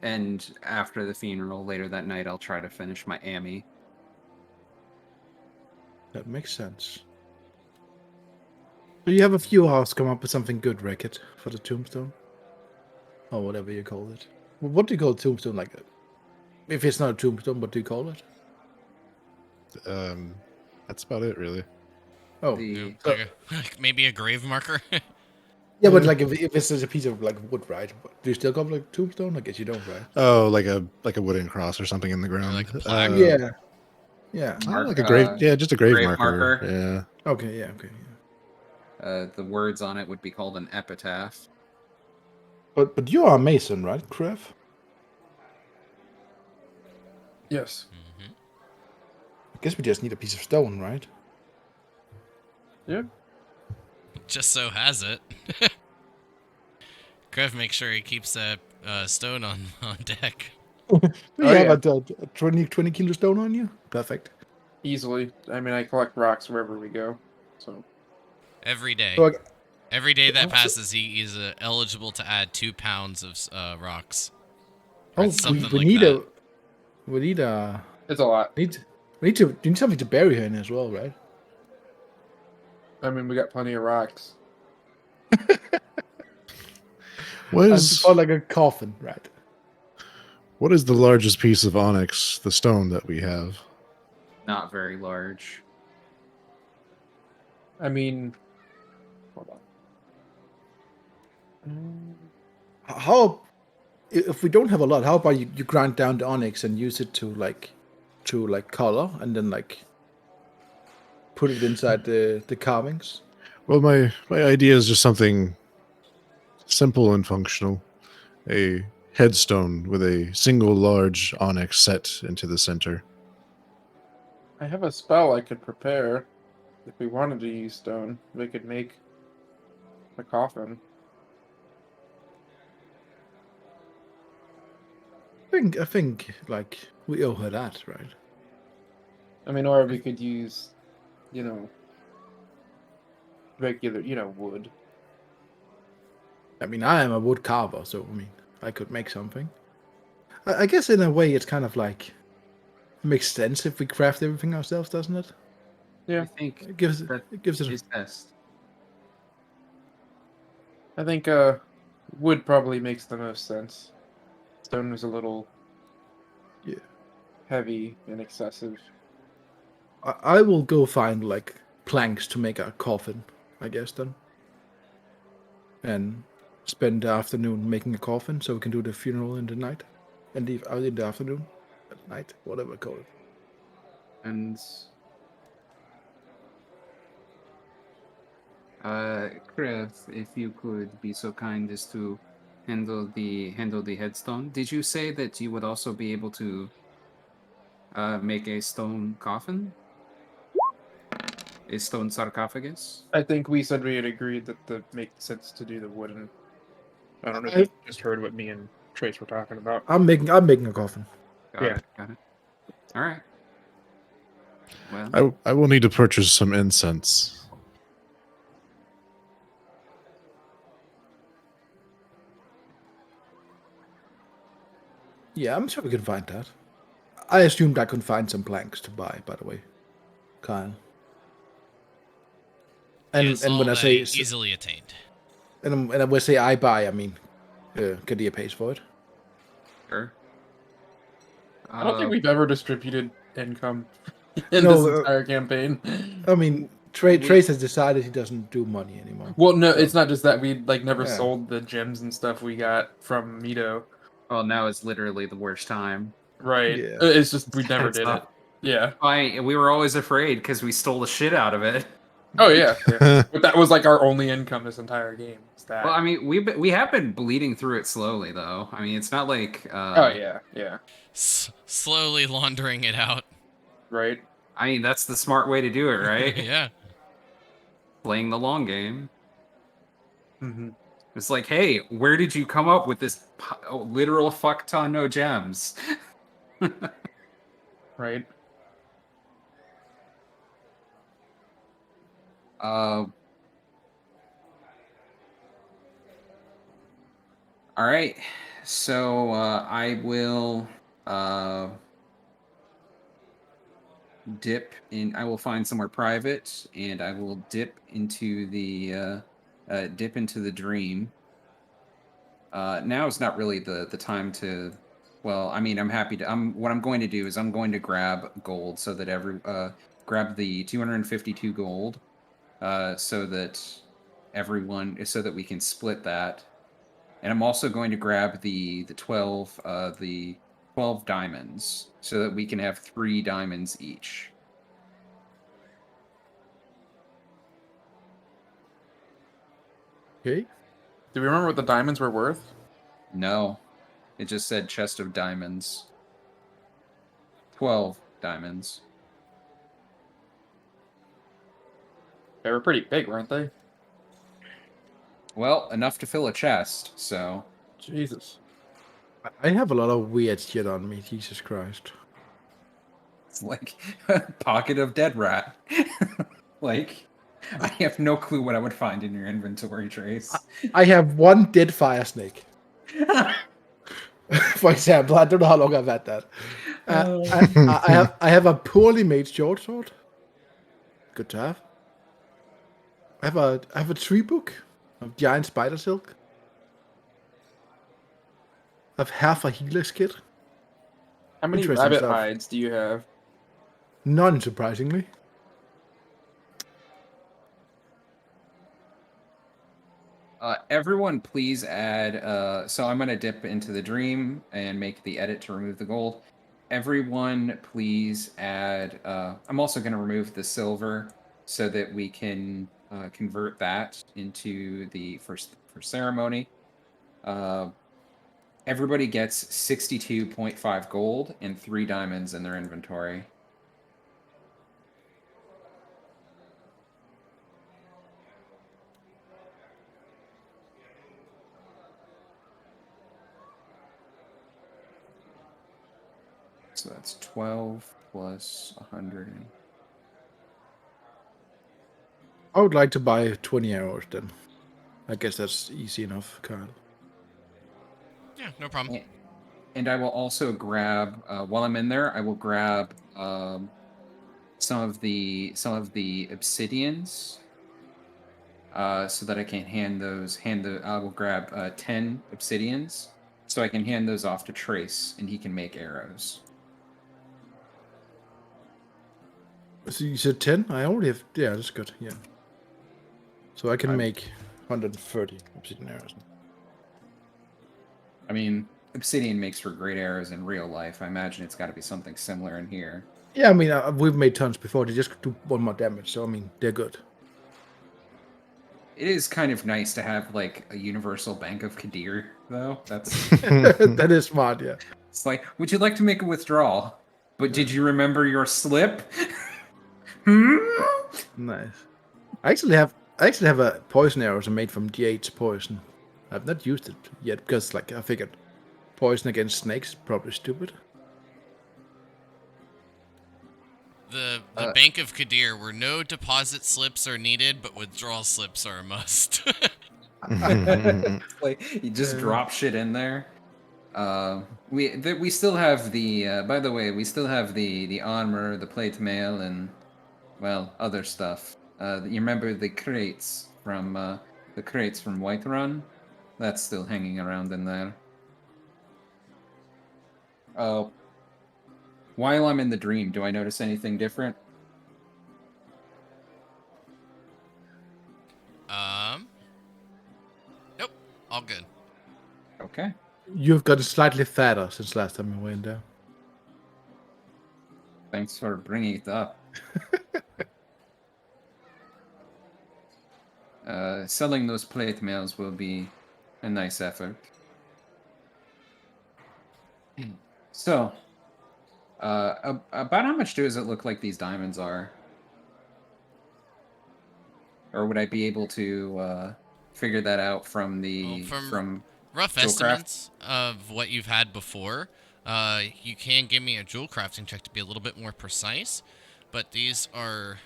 And after the funeral later that night, I'll try to finish my Ami. That makes sense. So you have a few hours come up with something good, Rickett, for the tombstone? Or whatever you call it. What do you call a tombstone like that? If it's not a tombstone, what do you call it? That's about it, really. Oh, Like maybe a grave marker? yeah, but like if it's just a piece of like wood, right? Do you still call it like tombstone? I guess you don't, right? Oh, like a wooden cross or something in the ground. like a plaque? Yeah. Like a grave, just a grave marker. Yeah. Okay, yeah, okay. Yeah. The words on it would be called an epitaph. But you are a mason, right, Krev? Yes. Hmm. I guess we just need a piece of stone, right? Yeah. Just so has it. Krev makes sure he keeps that stone on deck. Do you Oh, have yeah. a 20 kilo stone on you? Perfect. Easily. I mean, I collect rocks wherever we go. So Every day. So Every day that Oh, so- passes, he is eligible to add 2 pounds of rocks. Or oh, something we like need that. we need a it's a lot. we need something to bury her in as well, right? I mean, we got plenty of rocks. What And is for like a coffin, right? what is the largest piece of onyx, the stone that we have? Not very large. I mean, hold on. How if we don't have a lot? How about you grind down the onyx and use it to color and then like put it inside the carvings? Well, my idea is just something simple and functional. A headstone with a single large onyx set into the center. I have a spell I could prepare if we wanted to use stone. We could make a coffin. I think like we owe her that, right? I mean, or we could use, you know, regular, wood. I mean, I am a wood carver, so I mean, I could make something. I guess in a way, it's kind of like makes sense if we craft everything ourselves, doesn't it? Yeah, I think It gives that it gives it. is best. I think wood probably makes the most sense. Stone was a little Yeah. heavy and excessive. I will go find like planks to make a coffin, I guess then, and spend the afternoon making a coffin so we can do the funeral in the night, and leave out in the afternoon, at night, whatever I call it. And Krev, if you could be so kind as to handle the headstone. Did you say that you would also be able to make a stone coffin? A stone sarcophagus? I think we said we had agreed that the make sense to do the wooden. I don't know if I- you just heard what me and Trace were talking about. I'm making a coffin. Got it. Got it. All right. Well, I will need to purchase some incense. Yeah, I'm sure we can find that. I assumed I could find some planks to buy, by the way, Kyle. And It's and all when I that say easily attained. and when I say I buy, I mean Kadia pays for it. sure. I don't think we've ever distributed income in No, this entire campaign. I mean, Trace has decided he doesn't do money anymore. Well, no, So- it's not just that we never Yeah. sold the gems and stuff we got from Mito. Well, now is literally the worst time. Right. Yeah. It's just we never It's did it. not- Yeah. We were always afraid because we stole the shit out of it. Oh yeah. Yeah. But that was like our only income this entire game. Was that. Well, I mean, we have been bleeding through it slowly, though. I mean, it's not like. Oh yeah. Yeah. Slowly laundering it out. Right. I mean, that's the smart way to do it, right? Yeah. Playing the long game. Mm-hmm. It's like, hey, where did you come up with this literal fuck ton no gems? Right. All right. So I will dip in. I will find somewhere private, and I will dip into the dream. Now is not really the time to. Well, I mean, I'm happy to. What I'm going to do is I'm going to grab gold so that grab the 252 gold, so that so that we can split that. And I'm also going to grab the 12 diamonds so that we can have 3 diamonds each. Okay. Do we remember what the diamonds were worth? No, it just said chest of diamonds. 12 diamonds. They were pretty big, weren't they? Well, enough to fill a chest, so... Jesus. I have a lot of weird shit on me, Jesus Christ. It's like a pocket of dead rat. Like, I have no clue what I would find in your inventory, Trace. I have one dead fire snake. For example, I don't know how long I've had that. I have a poorly made short sword. Good to have. I have a tree book of giant spider silk. I have half a healer's kit. How many Interesting rabbit stuff. hides do you have? None, surprisingly. Everyone, please add. So I'm going to dip into the dream and make the edit to remove the gold. Everyone, please add. I'm also going to remove the silver so that we can convert that into the first ceremony. Everybody gets 62.5 gold and 3 diamonds in their inventory. So that's 12 plus 100. I would like to buy 20 arrows then. I guess that's easy enough, Kyle. Yeah, no problem. And I will also grab, while I'm in there, I will grab some of the obsidians, so that I can I will grab 10 obsidians, so I can hand those off to Trace, and he can make arrows. So you said 10? I already have... Yeah, that's good, yeah. So I can make 130 obsidian arrows. I mean, obsidian makes for great arrows in real life. I imagine it's got to be something similar in here. Yeah, I mean, we've made tons before. They just do 1 more damage, so I mean, they're good. It is kind of nice to have, like, a universal bank of Kadir, though. That's... That is smart, yeah. It's like, would you like to make a withdrawal? But did you remember your slip? Hmm? Nice. I actually have a poison arrows made from D8's poison. I've not used it yet because, like, I figured poison against snakes is probably stupid. The Bank of Kadir, where no deposit slips are needed, but withdrawal slips are a must. Like, you just drop shit in there. We still have the by the way, we still have the armor, the plate mail, and, well, other stuff. You remember the crates from Whiterun? That's still hanging around in there. While I'm in the dream, do I notice anything different? Nope, all good. Okay. You've gotten slightly fatter since last time you were in there. Thanks for bringing it up. Selling those plate mails will be a nice effort. So, about how much does it look like these diamonds are? Or would I be able to figure that out from the from rough Jewel estimates of what you've had before? You can give me a jewel crafting check to be a little bit more precise, but these are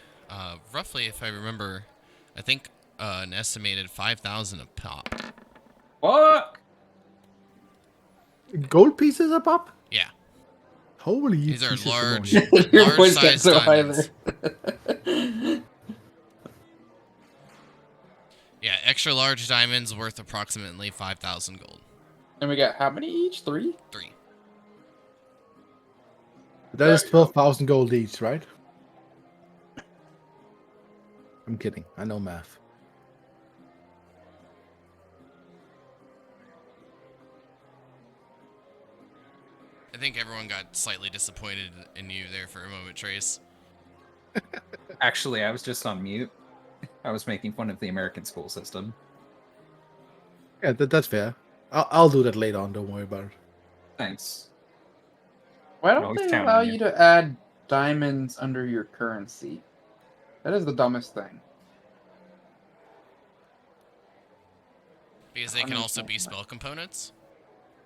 roughly, if I remember, I think an estimated 5,000 a pop. What? Gold pieces up up? Yeah, Holy these are Jesus, large, Simone. Your large voice got sized so high diamonds. there. Yeah, extra large diamonds worth approximately 5,000 gold. And we got how many each? 3? 3. That is 12,000 gold each, right? I'm kidding. I know math. I think everyone got slightly disappointed in you there for a moment, Trace. Actually, I was just on mute. I was making fun of the American school system. Yeah, that's fair. I'll do that later on. Don't worry about it. Thanks. Why No, don't he's they counting allow you. you to add diamonds under your currency? That is the dumbest thing. Because they can also be spell components.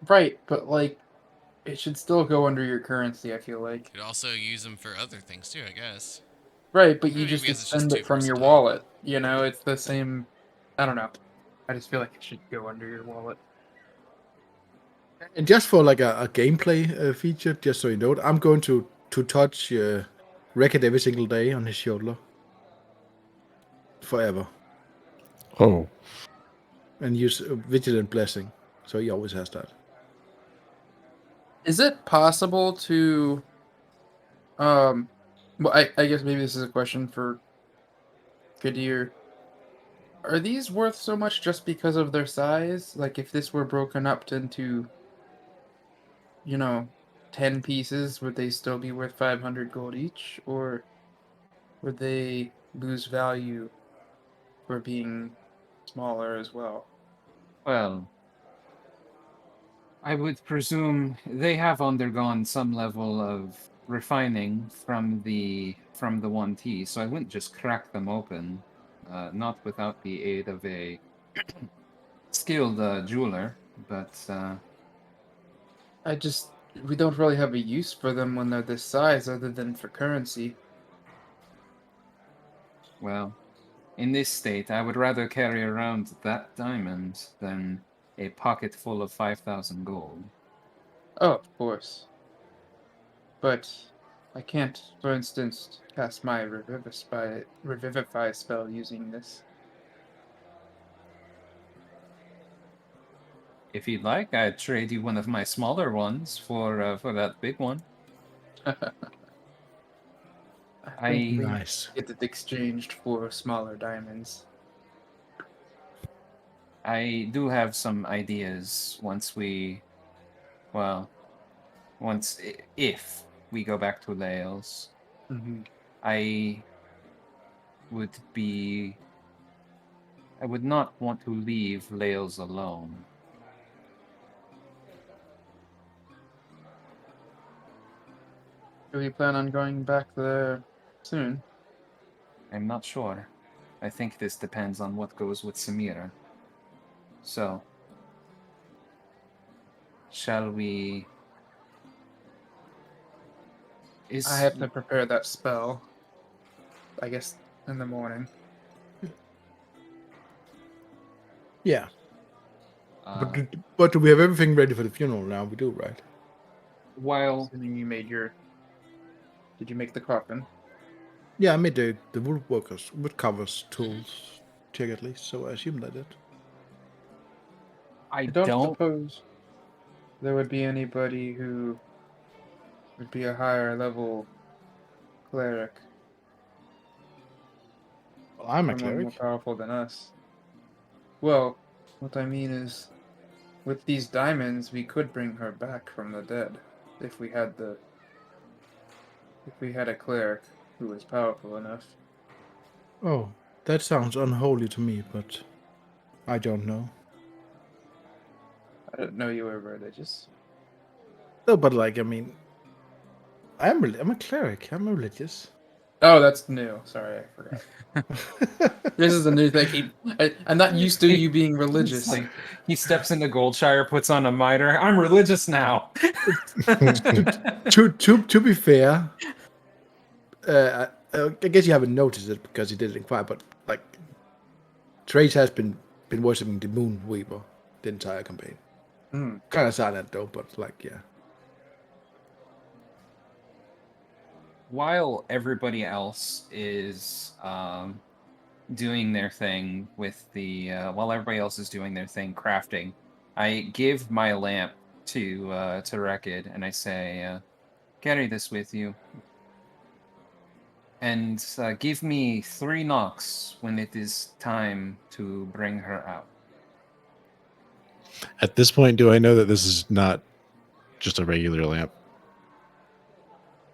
Right, but like, it should still go under your currency. I feel like. You could also use them for other things too, I guess. Right, but you Maybe just because it's just expend too it from your versatile. wallet. You know, it's the same. I don't know. I just feel like it should go under your wallet. And just for like a gameplay feature, just so you know, I'm going to touch Record every single day on his shoulder. Forever. Oh, And use Vigilant Blessing. So he always has that. Is it possible to, well, I guess maybe this is a question for Kadir. Are these worth so much just because of their size? Like, if this were broken up into, 10 pieces, would they still be worth 500 gold each? Or would they lose value for being smaller as well? Well, I would presume they have undergone some level of refining from the 1T, so I wouldn't just crack them open, not without the aid of a skilled jeweler. But We don't really have a use for them when they're this size other than for currency. well, in this state, I would rather carry around that diamond than a pocket full of 5,000 gold. Oh, of course. But I can't, for instance, cast my Revivify spell using this. If you'd like, I'd trade you one of my smaller ones for that big one. I I think we Nice. get it exchanged for smaller diamonds. I do have some ideas once if we go back to Lahles. Mm-hmm. I would not want to leave Lahles alone. Do we plan on going back there soon? I'm not sure. I think this depends on what goes with Samira. So, shall we? I have to prepare that spell. I guess in the morning. Yeah. uh, But do we have everything ready for the funeral now? We do, right? while Assuming you made your. Did you make the coffin? Yeah, I made the woodcovers tools check at least, so I assume that did. I I don't don't suppose there would be anybody who would be a higher level cleric, Well, I'm a someone more cleric. powerful than us. Well, what I mean is, with these diamonds, we could bring her back from the dead if we had a cleric who was powerful enough. Oh, that sounds unholy to me, but I don't know. I didn't know you were religious. No, but like, I mean, I'm a cleric. I'm religious. Oh, that's new. Sorry, I forgot. This is a new thing. I'm not used to you being religious. It's like he steps into Goldshire, puts on a mitre. I'm religious now. to be fair, I guess you haven't noticed it because you did it in quiet, but like, Trace has been worshipping the Moon Weaver the entire campaign. Kind of silent though, but like, yeah. While everybody else is doing their thing crafting, I give my lamp to Rekid and I say, carry this with you, and give me 3 knocks when it is time to bring her out. at this point, do I know that this is not just a regular lamp?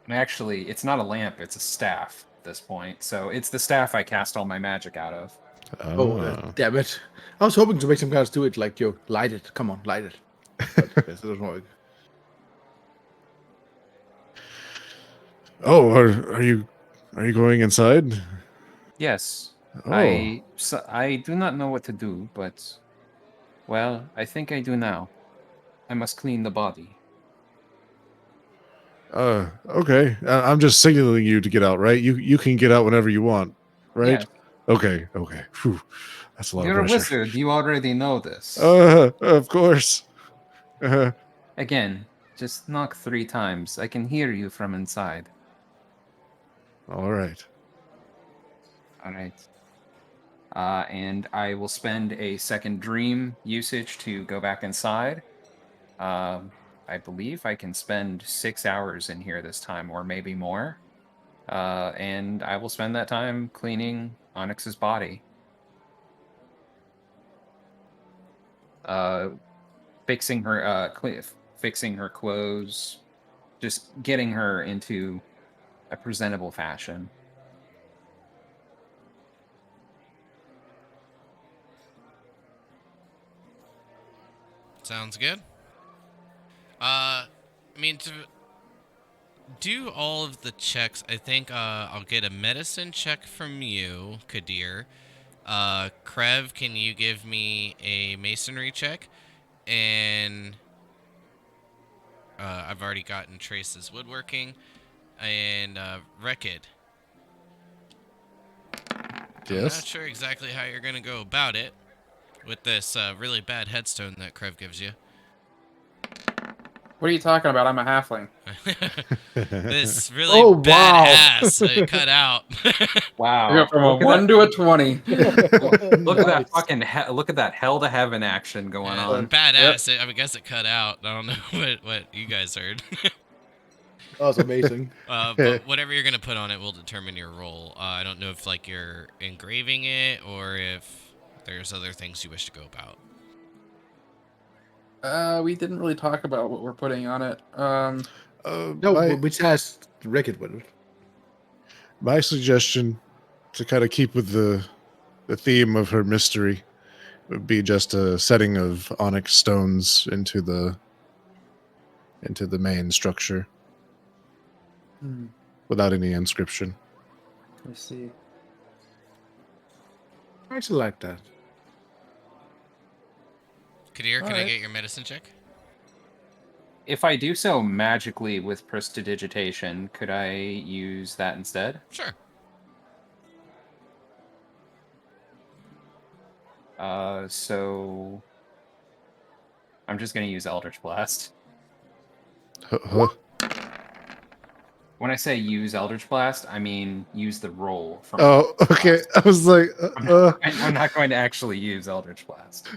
And actually, it's not a lamp; it's a staff at this point. So it's the staff I cast all my magic out of. Oh, damn it. I was hoping to make some guys do it like, yo, light it. Come on, light it. But it doesn't work. Oh, are you going inside? Yes. Oh, I do not know what to do, but well, I think I do now. I must clean the body. okay. I'm just signaling you to get out, right? You can get out whenever you want, right? Yes. Okay. Phew. That's a lot of You're a pressure. wizard. You already know this. Of course. Again, just knock 3 times. I can hear you from inside. All right. All right. And I will spend a second dream usage to go back inside. I believe I can spend 6 hours in here this time, or maybe more. And I will spend that time cleaning Onyx's body. Fixing her, fixing her clothes, just getting her into a presentable fashion. Sounds good. I mean, to do all of the checks, I think I'll get a medicine check from you, Kadir. Krev, can you give me a masonry check? And I've already gotten Trace's woodworking. And Rekid. I'm not Yes. sure exactly how you're going to go about it with this really bad headstone that Krev gives you. What are you talking about? I'm a halfling. This really Oh, bad wow. ass cut out. Wow! I go from a Look at 1 to a 20. Look at that Nice. fucking look at that hell to heaven action going on. Badass. I guess it cut out. I don't know what you guys heard. That was amazing. But whatever you're gonna put on it will determine your role. I don't know if like you're engraving it or if there's other things you wish to go about. We didn't really talk about what we're putting on it. No, which has the record with it. My suggestion to kind of keep with the theme of her mystery would be just a setting of onyx stones into the main structure without any inscription. I see. I actually like that. Kadir, can I Alright. get your medicine check? If I do so magically with prestidigitation, could I use that instead? Sure. So I'm just gonna use Eldritch Blast. Huh? When I say use Eldritch Blast, I mean use the roll from. Oh, okay. I was like, I'm not going to actually use Eldritch Blast.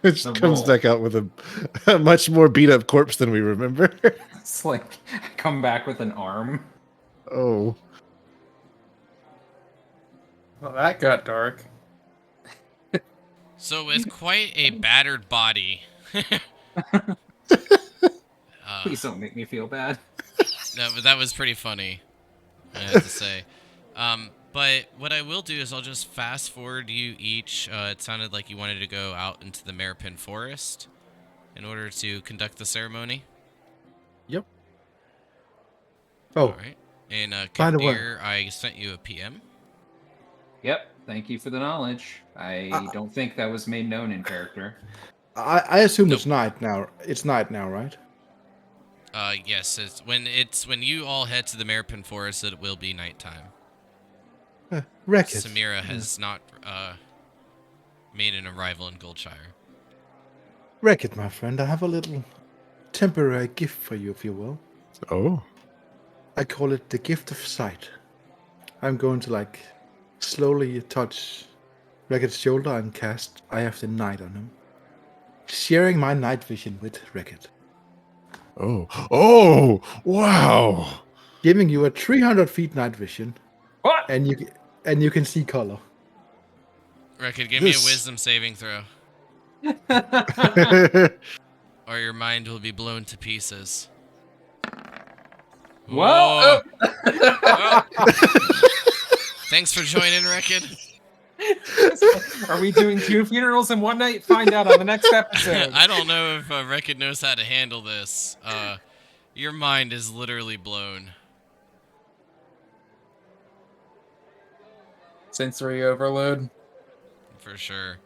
it the comes roll. back out with a much more beat up corpse than we remember. It's like I come back with an arm. Oh, Well, that got dark. So with quite a battered body. Please don't make me feel bad. That was pretty funny, I have to say. But what I will do is I'll just fast forward you each. It sounded like you wanted to go out into the Maripin Forest in order to conduct the ceremony. Yep. Oh, All right. And by the way- Kadir, I sent you a PM. Yep. Thank you for the knowledge. I don't think that was made known in character. I assume Nope. it's night now. It's night now, right? Yes, it's when you all head to the Maripin Forest, it will be nighttime. Record. Samira has not made an arrival in Goldshire. Record, my friend. I have a little temporary gift for you, if you will. oh, I call it the gift of sight. I'm going to slowly touch Record's shoulder and cast Eye of the Night on him, sharing my night vision with Record, oh, wow. giving you a 300 feet night vision, What? and you can see color. Record, give me a This- wisdom saving throw, or your mind will be blown to pieces. Whoa! Whoa. Thanks for joining, Record. Are we doing 2 funerals in one night? Find out on the next episode. I don't know if Record knows how to handle this. Your mind is literally blown. sensory overload. For sure.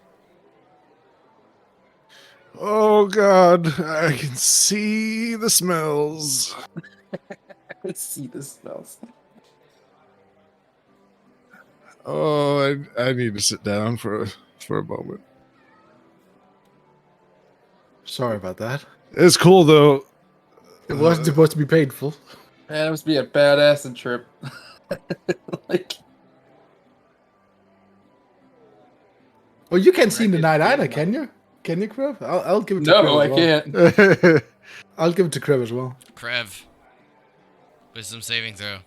Oh God, I can see the smells. Let's see the smells. Oh, I need to sit down for a moment. Sorry about that. It's cool though. It wasn't supposed to be painful. Man, it must be a badass trip. like, Oh, you can't see in the Right, night it's either, good, can you? Can you, Krev? I'll give it to no, Krev I as well. can't. I'll give it to Krev as well. Krev. Wisdom saving throw.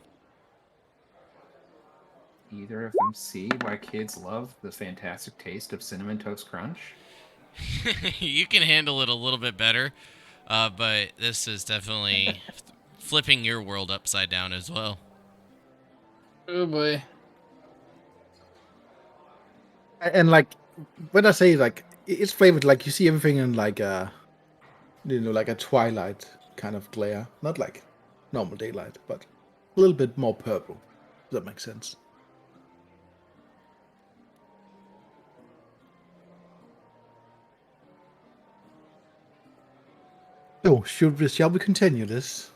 Either of them see why kids love the fantastic taste of Cinnamon Toast Crunch? You can handle it a little bit better, but this is definitely flipping your world upside down as well. Oh boy. And like, when I say like, it's flavored like you see everything in like a, like a twilight kind of glare, not like normal daylight, but a little bit more purple. Does that make sense? So, shall we continue this?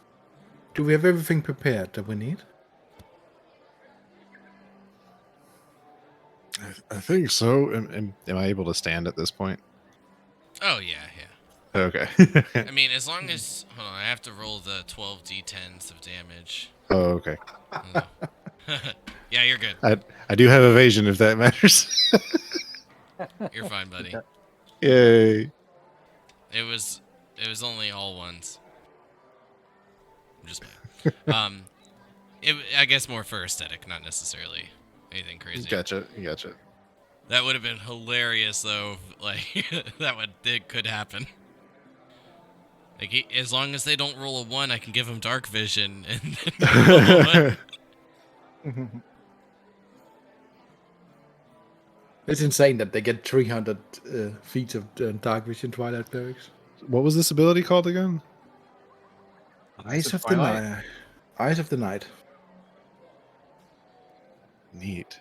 Do we have everything prepared that we need? I think so. Am I able to stand at this point? Oh, yeah, yeah. Okay. I mean, as long as... Hold on, I have to roll the 12 d10s of damage. Oh, okay. Yeah, you're good. I do have evasion if that matters. You're fine, buddy. Yay. It was only all ones. I'm just playing. I guess more for aesthetic, not necessarily anything crazy. Gotcha. That would have been hilarious, though. Like that could happen. Like as long as they don't roll a 1, I can give them dark vision, and then roll a 1. It's insane that they get 300 feet of dark vision Twilight clerics. What was this ability called again? Eyes of Twilight? the Night. Eyes of the Night. Neat.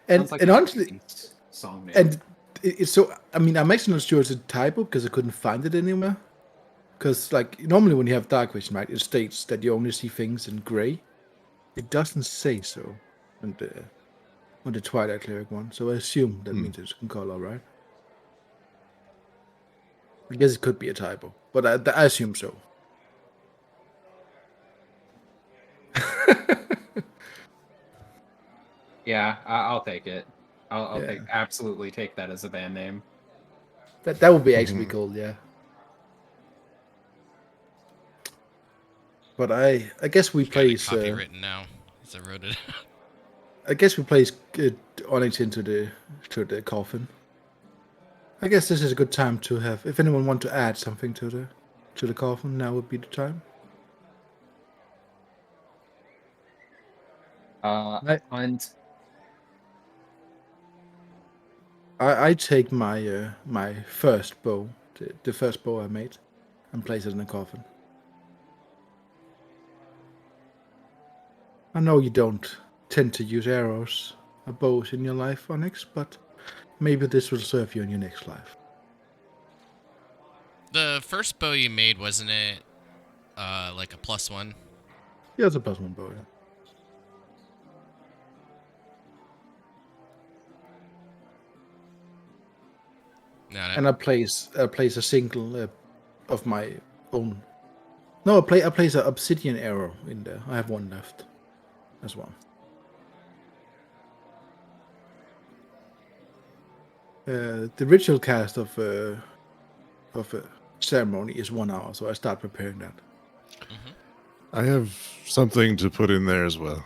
And Sounds like and an honestly, 80s song name. and it's so. I mean, I'm actually not sure it's a typo because I couldn't find it anywhere. Because like normally when you have dark vision, right, it states that you only see things in gray. It doesn't say so on the Twilight cleric one. So I assume that means it's in color, right? I guess it could be a typo, but I assume so. Yeah, I'll take it. I'll Yeah. absolutely take that as a band name. That would be actually cool, yeah. But I guess we Got it place copywritten now. As I wrote it. I guess we place Onyx into the coffin. I guess this is a good time to have. If anyone want to add something to the coffin, now would be the time. And I take my my first bow, the first bow I made, and place it in the coffin. I know you don't tend to use arrows or bows in your life, Onyx, but maybe this will serve you in your next life. The first bow you made, wasn't it like a +1? Yeah, it's a +1 bow. Yeah. No, And I place a single of my own. No, I place an obsidian arrow in there. I have one left as well. The ritual cast of a ceremony is 1 hour, so I start preparing that. I have something to put in there as well.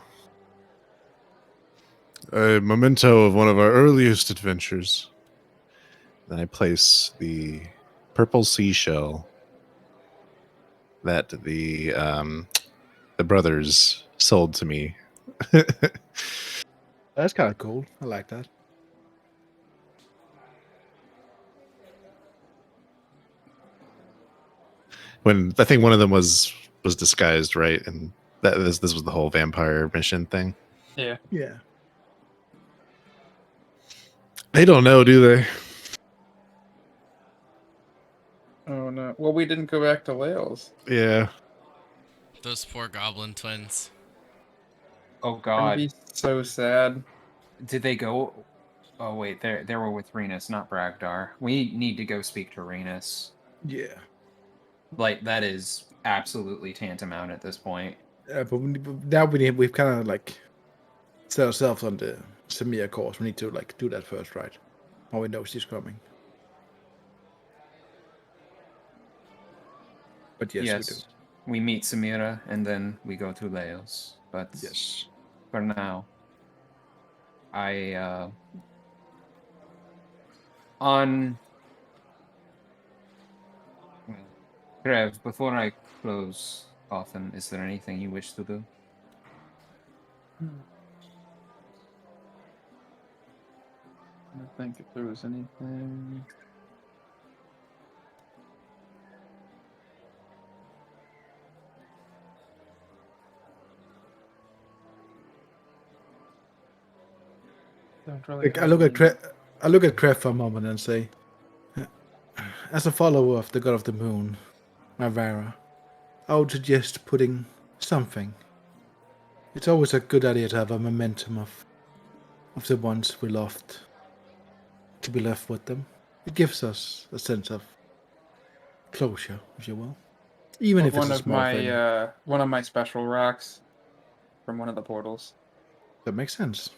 A memento of one of our earliest adventures. Then I place the purple seashell that the brothers sold to me. That's kind of cool. I like that. When I think one of them was disguised, right? And this was the whole vampire mission thing. Yeah. Yeah. They don't know, do they? Oh no. Well, we didn't go back to Lahles. Yeah. Those poor goblin twins. Oh They're gonna God, be so sad. did they go? Oh wait, they were with Renus, not Bragdar. We need to go speak to Renus. Yeah. Like that is absolutely tantamount at this point. But now we've kind of like set ourselves on the Samir course. We need to like do that first, right? While we know she's coming. But yes, we do. We meet Samira and then we go to Laos. But Yes. for now, on well, Trev, before I close often, is there anything you wish to do? I think if there was anything. Don't really Like, I have look at any- I look at Kref for a moment and say, as a follower of the god of the moon, Mavara, I would suggest putting something. It's always a good idea to have a momentum of the ones we loved, to be left with them. It gives us a sense of closure, if you will, even if it's a small thing. one of my special rocks from one of the portals. That makes sense.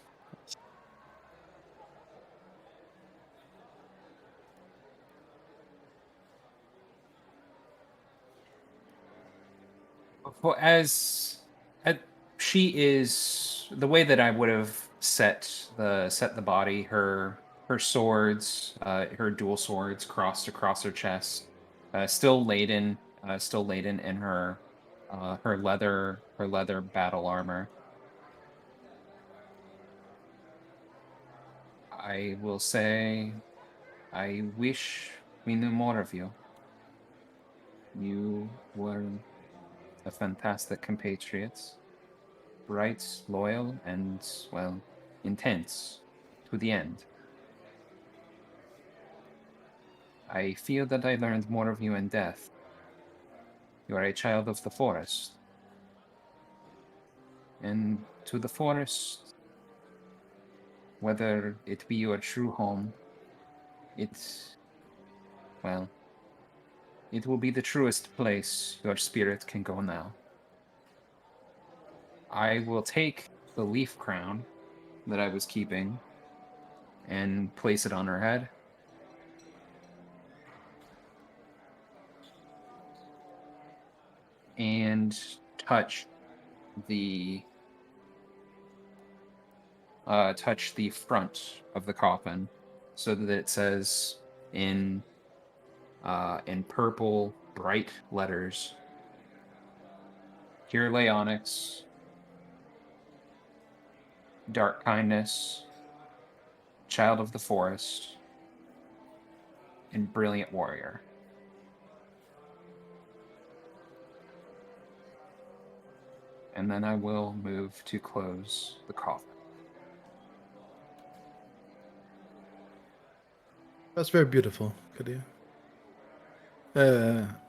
For she is the way that I would have set the body, her swords, her dual swords crossed across her chest, still laden in her leather battle armor. I will say, I wish we knew more of you. You were a fantastic compatriots, bright, loyal, and, well, intense to the end. I feel that I learned more of you in death. You are a child of the forest. And to the forest, whether it be your true home, well, it will be the truest place your spirit can go now. I will take the leaf crown that I was keeping and place it on her head. And touch the front of the coffin so that it says in purple bright letters, "Here lay Onyx, dark kindness, child of the forest, and brilliant warrior." And then I will move to close the coffin. That's very beautiful, Kadir.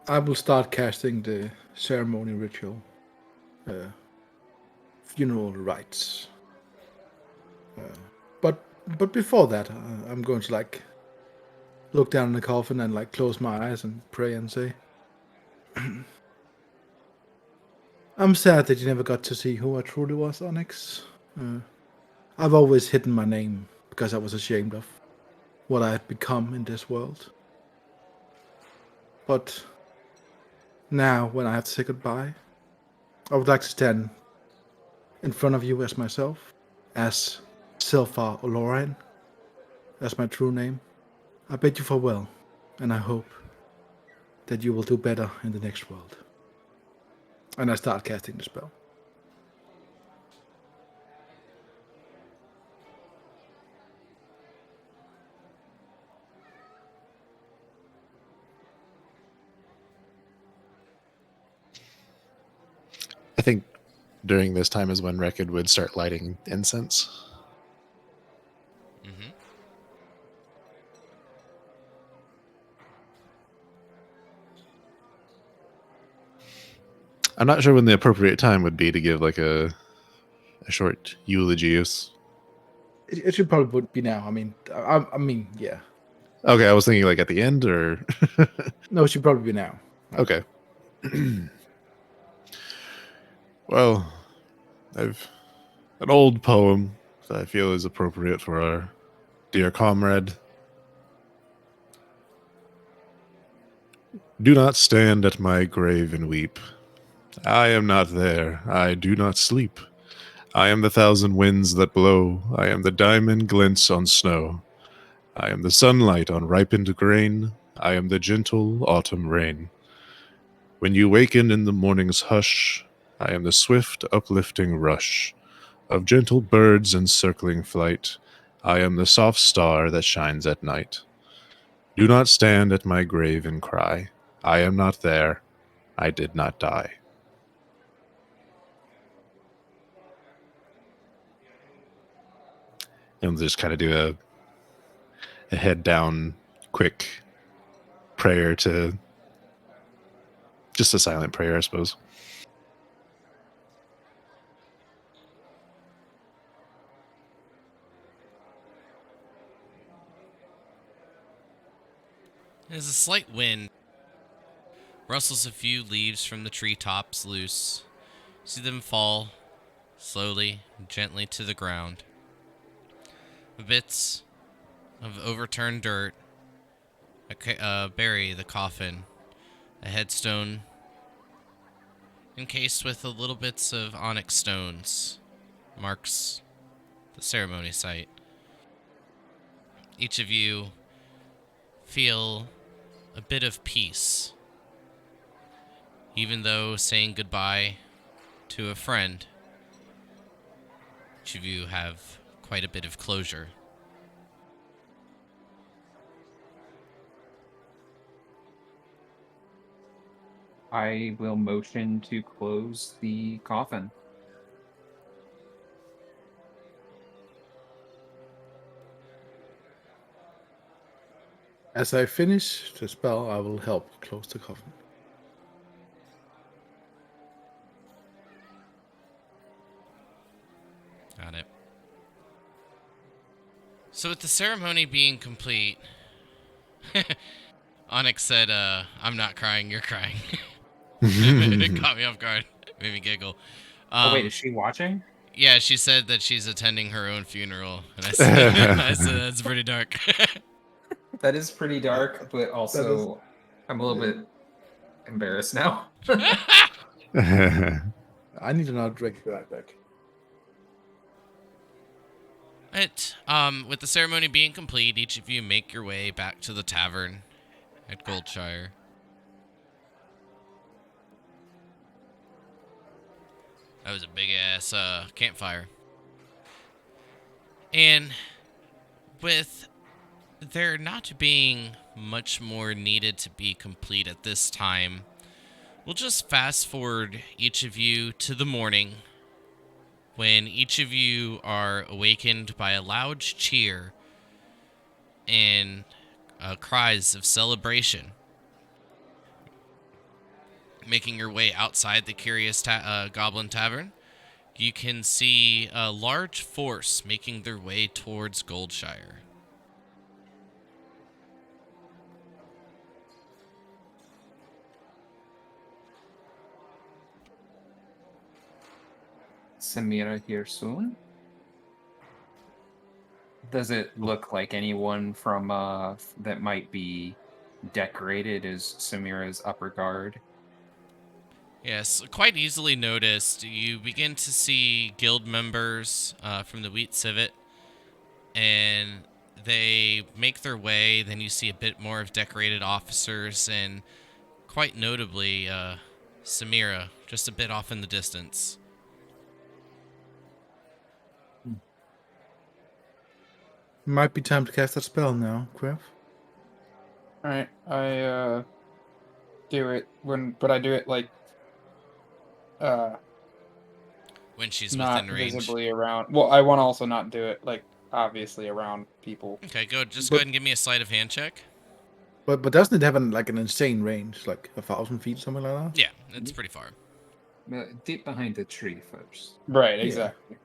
I will start casting the ceremony ritual. Funeral rites. But before that, I'm going to like look down in the coffin and like close my eyes and pray and say, I'm sad that you never got to see who I truly was, Onyx. I've always hidden my name because I was ashamed of what I had become in this world. But now, when I have to say goodbye, I would like to stand in front of you as myself, as Silphar Olorian, as my true name. I bid you farewell, and I hope that you will do better in the next world. And I start casting the spell. I think during this time is when Rekid would start lighting incense. Mm-hmm. I'm not sure when the appropriate time would be to give like a short eulogy. It should probably would be now. I mean, yeah. Okay, I was thinking like at the end or. No, it should probably be now. Okay. Well, I've an old poem that I feel is appropriate for our dear comrade. Do not stand at my grave and weep. I am not there. I do not sleep. I am the thousand winds that blow. I am the diamond glints on snow. I am the sunlight on ripened grain. I am the gentle autumn rain. When you waken in the morning's hush, I am the swift uplifting rush of gentle birds in circling flight. I am the soft star that shines at night. Do not stand at my grave and cry. I am not there. I did not die. And just kind of do a head down, quick prayer to just a silent prayer, I suppose. There's a slight wind. Rustles a few leaves from the treetops loose. See them fall slowly, gently to the ground. Bits of overturned dirt bury the coffin. A headstone encased with a little bits of onyx stones marks the ceremony site. Each of you feel a bit of peace, even though saying goodbye to a friend. Each of you have quite a bit of closure. I will motion to close the coffin. As I finish the spell, I will help close the coffin. Got it. So with the ceremony being complete, Onyx said, I'm not crying, you're crying. It caught me off guard. Made me giggle. Oh wait, is she watching? Yeah, she said that she's attending her own funeral. And I said, that's pretty dark. That is pretty dark, but also I'm a little bit embarrassed now. I need to now drink that back. With the ceremony being complete, each of you make your way back to the tavern at Goldshire. That was a big ass campfire. And with there not being much more needed to be complete at this time, we'll just fast forward each of you to the morning when each of you are awakened by a loud cheer and cries of celebration. Making your way outside the Curious Goblin Tavern, you can see a large force making their way towards Goldshire. Samira here soon. Does it look like anyone from that might be decorated as Samira's upper guard? Yes, quite easily noticed. You begin to see guild members from the Wheat Civet, and they make their way. Then you see a bit more of decorated officers, and quite notably, Samira, just a bit off in the distance. Might be time to cast that spell now, Graf. Alright, I do it but I do it like When she's not within range. visibly around. Well, I want to also not do it like obviously around people. Okay, go ahead and give me a sleight of hand check. But doesn't it have an insane range, like 1,000 feet, something like that? Yeah, it's pretty far. Deep behind the tree first. Right, Yeah. exactly.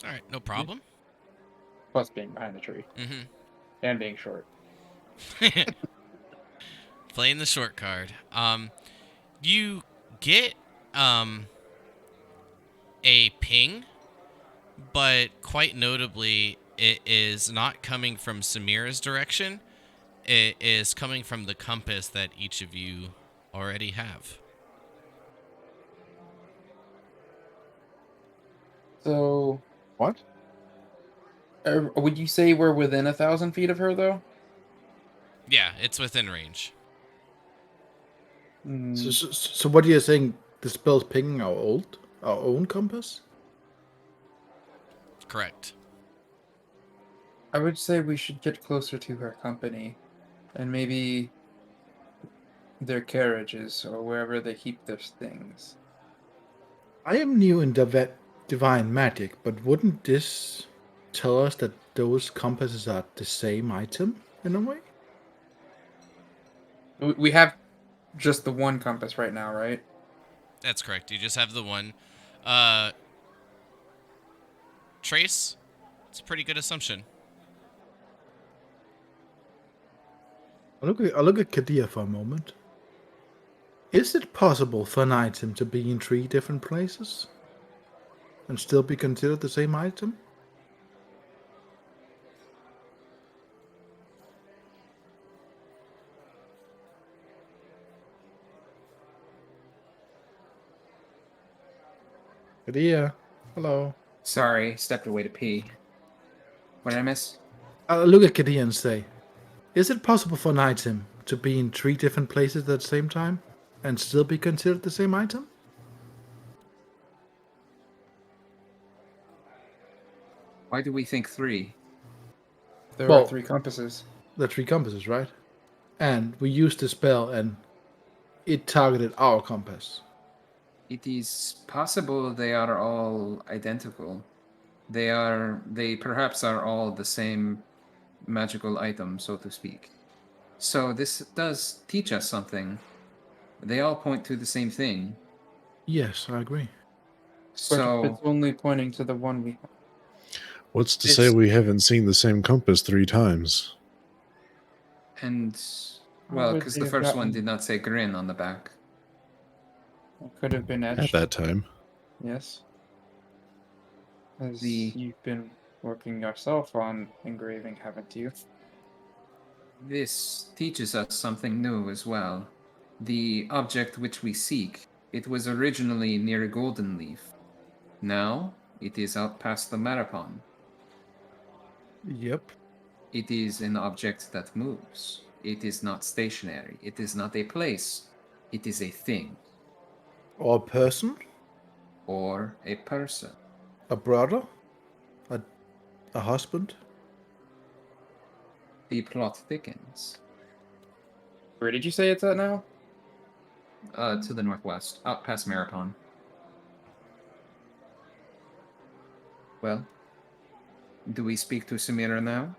All right, no problem. Plus being behind the tree Mm-hmm. and being short. Playing the short card. You get a ping, but quite notably, it is not coming from Samira's direction. It is coming from the compass that each of you already have. So, What? would you say we're within 1,000 feet of her, though? Yeah, it's within range. Hmm. So what are you saying? The spell's pinging our own compass? Correct. I would say we should get closer to her company, and maybe their carriages or wherever they keep their things. I am new in divine magic, but wouldn't this tell us that those compasses are the same item in a way? We have just the one compass right now, right? That's correct. You just have the one. Trace, it's a pretty good assumption. I look at Kadir for a moment. Is it possible for an item to be in 3 different places and still be considered the same item? Kadir, hello. Sorry, stepped away to pee. What did I miss? I look at Kadir and say, is it possible for an item to be in 3 different places at the same time and still be considered the same item? Why do we think 3? There Well- are 3 compasses. The 3 compasses, right? And we used the spell and it targeted our compass. It is possible they are all identical. They perhaps are all the same magical item, so to speak. So this does teach us something. They all point to the same thing. Yes, I agree. But So if it's only pointing to the one we have. What's to say we haven't seen the same compass 3 times? and How well, would because they the have first one gotten- did not say grin on the back. It could have been At etched. that time. Yes. As The- you've been working yourself on engraving, haven't you? This teaches us something new as well. The object which we seek, it was originally near Golden Leaf. Now, it is out past the Maripon. Yep. It is an object that moves. It is not stationary. It is not a place. It is a thing Or a person, or a person. a brother, a husband. The plot thickens. Where did you say it's at now? To the northwest, out past Maripon. Well, do we speak to Samira now?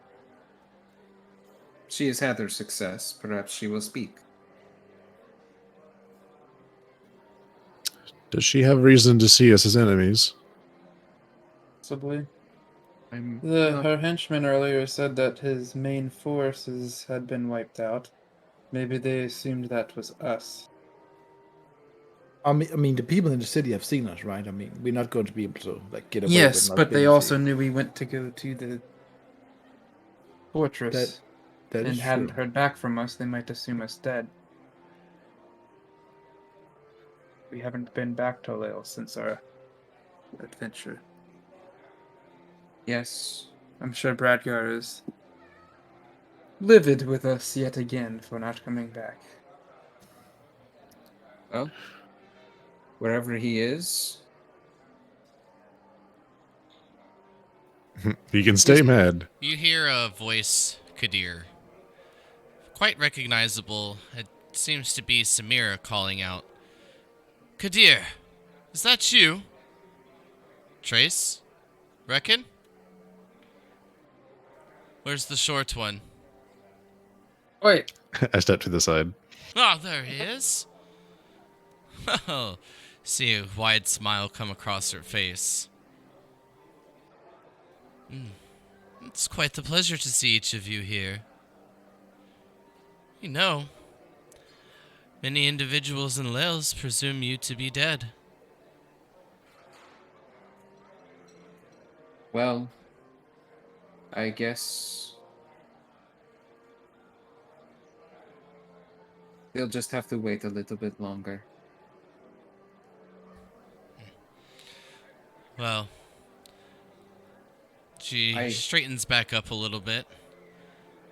She has had her success. Perhaps she will speak. Does she have reason to see us as enemies? Possibly. I'm Her henchman earlier said that his main forces had been wiped out. Maybe they assumed that was us. I mean, the people in the city have seen us, right? I mean, we're not going to be able to get away with Yes, not but they being also seen. knew we went to go to the fortress That and is hadn't true. heard back from us. They might assume us dead. We haven't been back to Lahles since our adventure. Yes. I'm sure Bradgar is livid with us yet again for not coming back. Well, wherever he is, He can stay mad. You hear a voice, Kadir. Quite recognizable. It seems to be Samira calling out. Kadir, is that you? Trace? Reckon? Where's the short one? Wait, I step to the side. Oh, there he is. Oh, see a wide smile come across her face. It's quite the pleasure to see each of you here. You know, many individuals in Lahles presume you to be dead. Well, I guess they'll just have to wait a little bit longer. Well, she I straightens back up a little bit.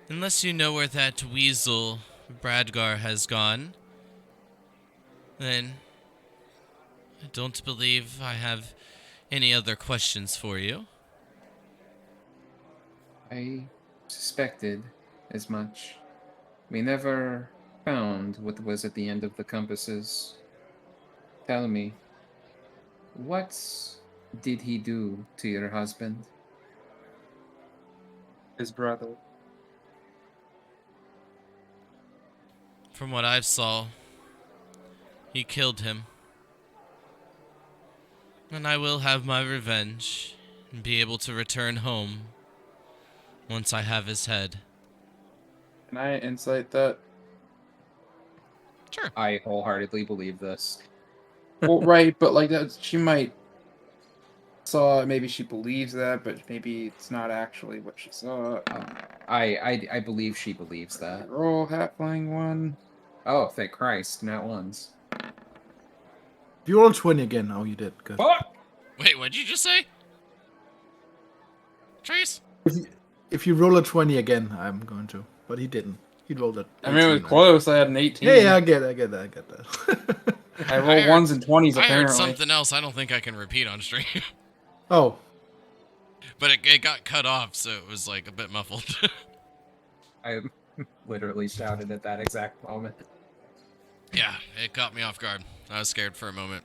Unless you know where that weasel Bradgar has gone, then I don't believe I have any other questions for you. I suspected as much. We never found what was at the end of the compasses. Tell me, what did he do to your husband? His brother. From what I've saw, he killed him. And I will have my revenge and be able to return home once I have his head. Can I insight that? Sure. I wholeheartedly believe this. Well, right, but like that, she might saw. Maybe she believes that, but maybe it's not actually what she saw. I believe she believes that. Roll halfling one. Oh, thank Christ, not once. If you roll 20 again, oh, you did. Good. Fuck! Wait, what'd you just say? Trace? If you roll a 20 again, I'm going to. But he didn't. He rolled it. I mean, it was close. I had an 18. Yeah, I get that. I roll ones and 20s I heard apparently. something else I don't think I can repeat on stream. Oh, But it got cut off, so it was like a bit muffled. I literally shouted at that exact moment. Yeah, it caught me off guard. I was scared for a moment.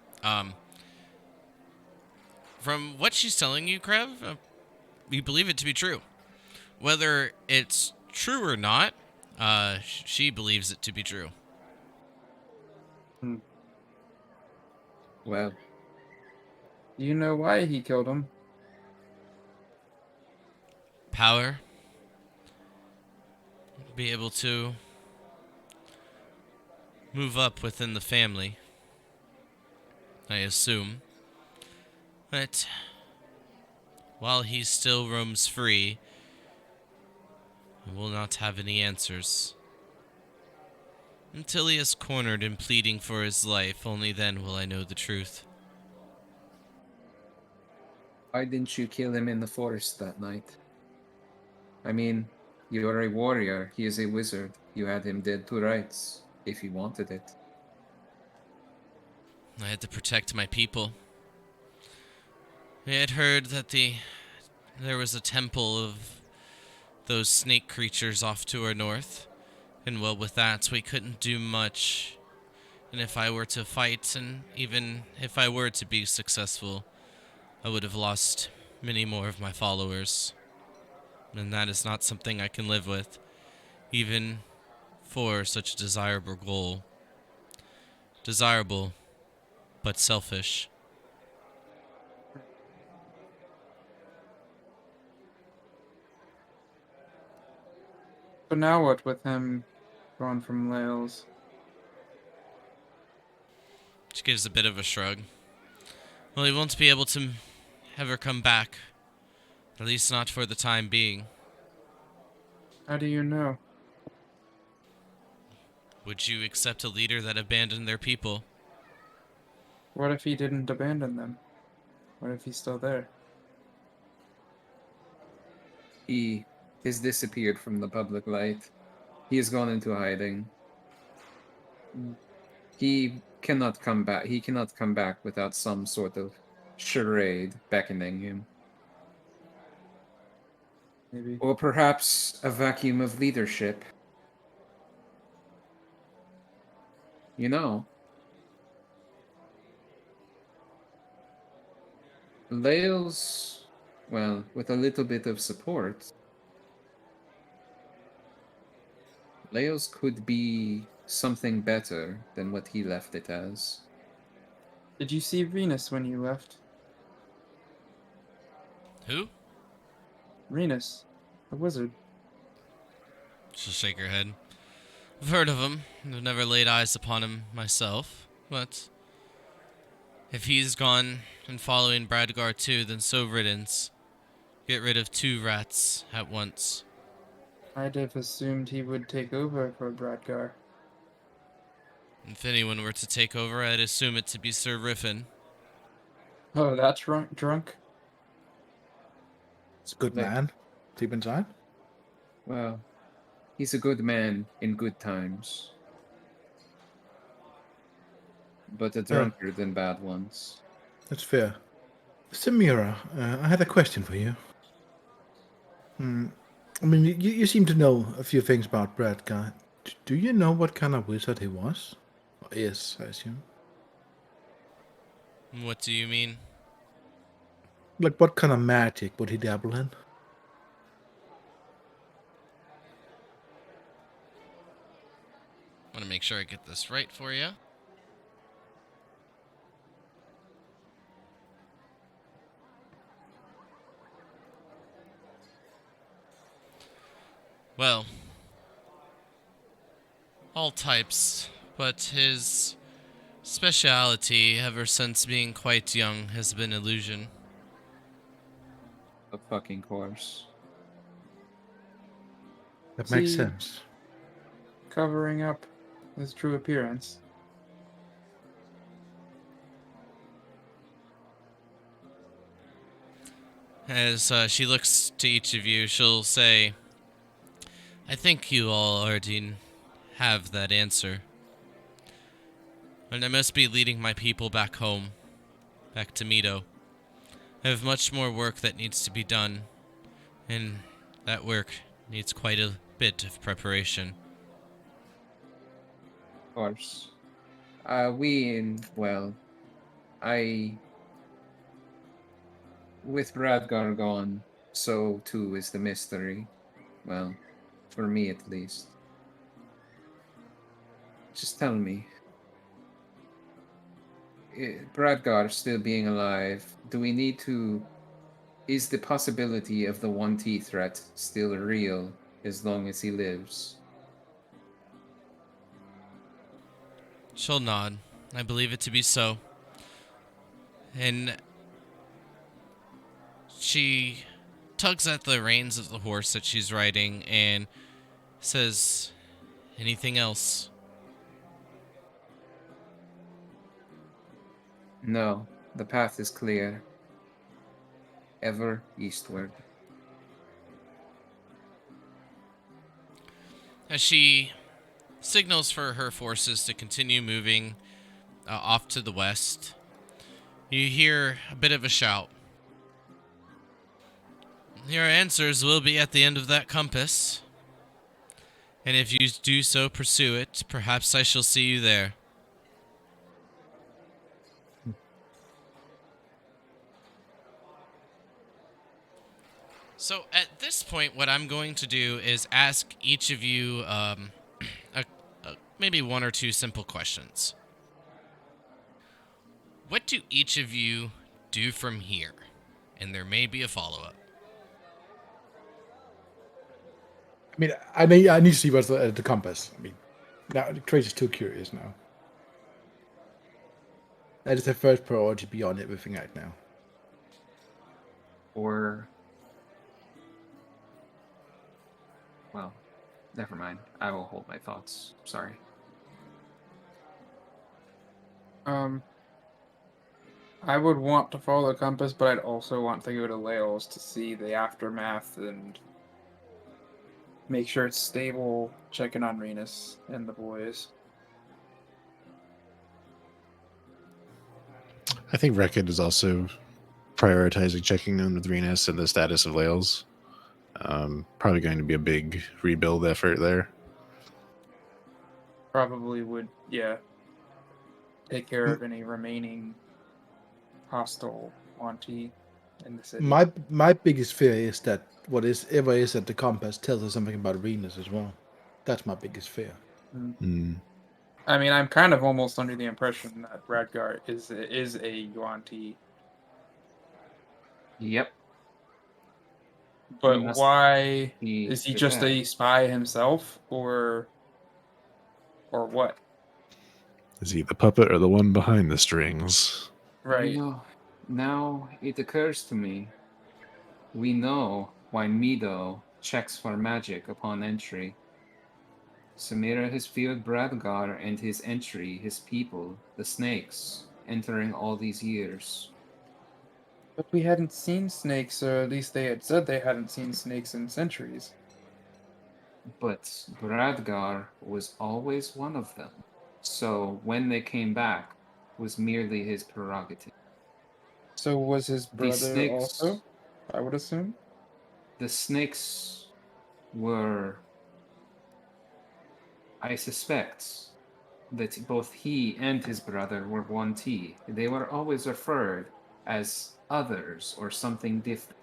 From what she's telling you, Krev, you believe it to be true. Whether it's true or not, she believes it to be true. Well, Do you know why he killed him? Power. Be able to move up within the family, I assume. But while he still roams free, I will not have any answers. Until he is cornered and pleading for his life, only then will I know the truth. why didn't you kill him in the forest that night? I mean, you are a warrior, he is a wizard. You had him dead to rights, if you wanted it. I had to protect my people. I had heard that there was a temple of those snake creatures off to our north. And well, with that, we couldn't do much. And if I were to fight, and even if I were to be successful, I would have lost many more of my followers. And that is not something I can live with, even for such a desirable goal. Desirable, but selfish. But now what with him gone from Lahles? She gives a bit of a shrug. Well, he won't be able to have her come back. At least not for the time being. How do you know? Would you accept a leader that abandoned their people? What if he didn't abandon them? What if he's still there? He has disappeared from the public light. He has gone into hiding. He cannot come back. He cannot come back without some sort of charade beckoning him. Maybe. Or perhaps a vacuum of leadership. You know, Lahles, well, with a little bit of support, Lahles could be something better than what he left it as. Did you see Venus when you left? Who? Venus, the wizard. She'll shake her head. I've heard of him. I've never laid eyes upon him myself. But if he's gone and following Bradgar too, then so riddance. Get rid of 2 rats at once. I'd have assumed he would take over for Bradgar. If anyone were to take over, I'd assume it to be Sir Riffin. Oh, that's drunk? It's a good Like- man. Deep inside. Well, he's a good man in good times, but a drunkard in bad ones. That's fair. Samira, I had a question for you. I mean, you seem to know a few things about Bradgar. Do you know what kind of wizard he was? Or is, I assume. What do you mean? Like, what kind of magic would he dabble in? I want to make sure I get this right for you. Well, all types, but his speciality ever since being quite young has been illusion. Of fucking course. That makes See- sense. Covering up his true appearance. As she looks to each of you, she'll say, I think you all already have that answer. And I must be leading my people back home, back to Mito. I have much more work that needs to be done, and that work needs quite a bit of preparation. Of course. With Bradgar gone, so too is the mystery. Well, for me at least. Just tell me. Bradgar still being alive, do we need to... Is the possibility of the 1T threat still real as long as he lives? She'll nod. I believe it to be so. And she tugs at the reins of the horse that she's riding and says, anything else? No, the path is clear. Ever eastward. As she signals for her forces to continue moving off to the west, you hear a bit of a shout. Your answers will be at the end of that compass. And if you do so pursue it, perhaps I shall see you there. So at this point, what I'm going to do is ask each of you maybe 1 or 2 simple questions. What do each of you do from here? And there may be a follow-up. I mean, I need to see what's the compass. I mean, now Trace is too curious now. That is the first priority beyond everything right now. Or... Well, never mind. I will hold my thoughts. Sorry. I would want to follow the compass, but I'd also want to go to Lahles to see the aftermath and make sure it's stable, checking on Renus and the boys. I think Rekid is also prioritizing checking on with Renus and the status of Lahles. Probably going to be a big rebuild effort there. Probably would, yeah, take care of any remaining hostile Wanti in the city. My biggest fear is that whatever is at the compass tells us something about Venus as well. That's my biggest fear. Mm. I mean, I'm kind of almost under the impression that Radgar is a Yuan Ti. Yep. But must why be is he the just bad. a spy himself, or what? Is he the puppet or the one behind the strings? Right. You know, now it occurs to me. We know why Mido checks for magic upon entry. Samira has viewed Bradgar and his entry, his people, the snakes, entering all these years. But we hadn't seen snakes, or at least they had said they hadn't seen snakes in centuries. But Bradgar was always one of them. So when they came back was merely his prerogative. So was his The brother snakes also? I would assume. the snakes were, I suspect, that both he and his brother were one T. They were always referred as others or something different.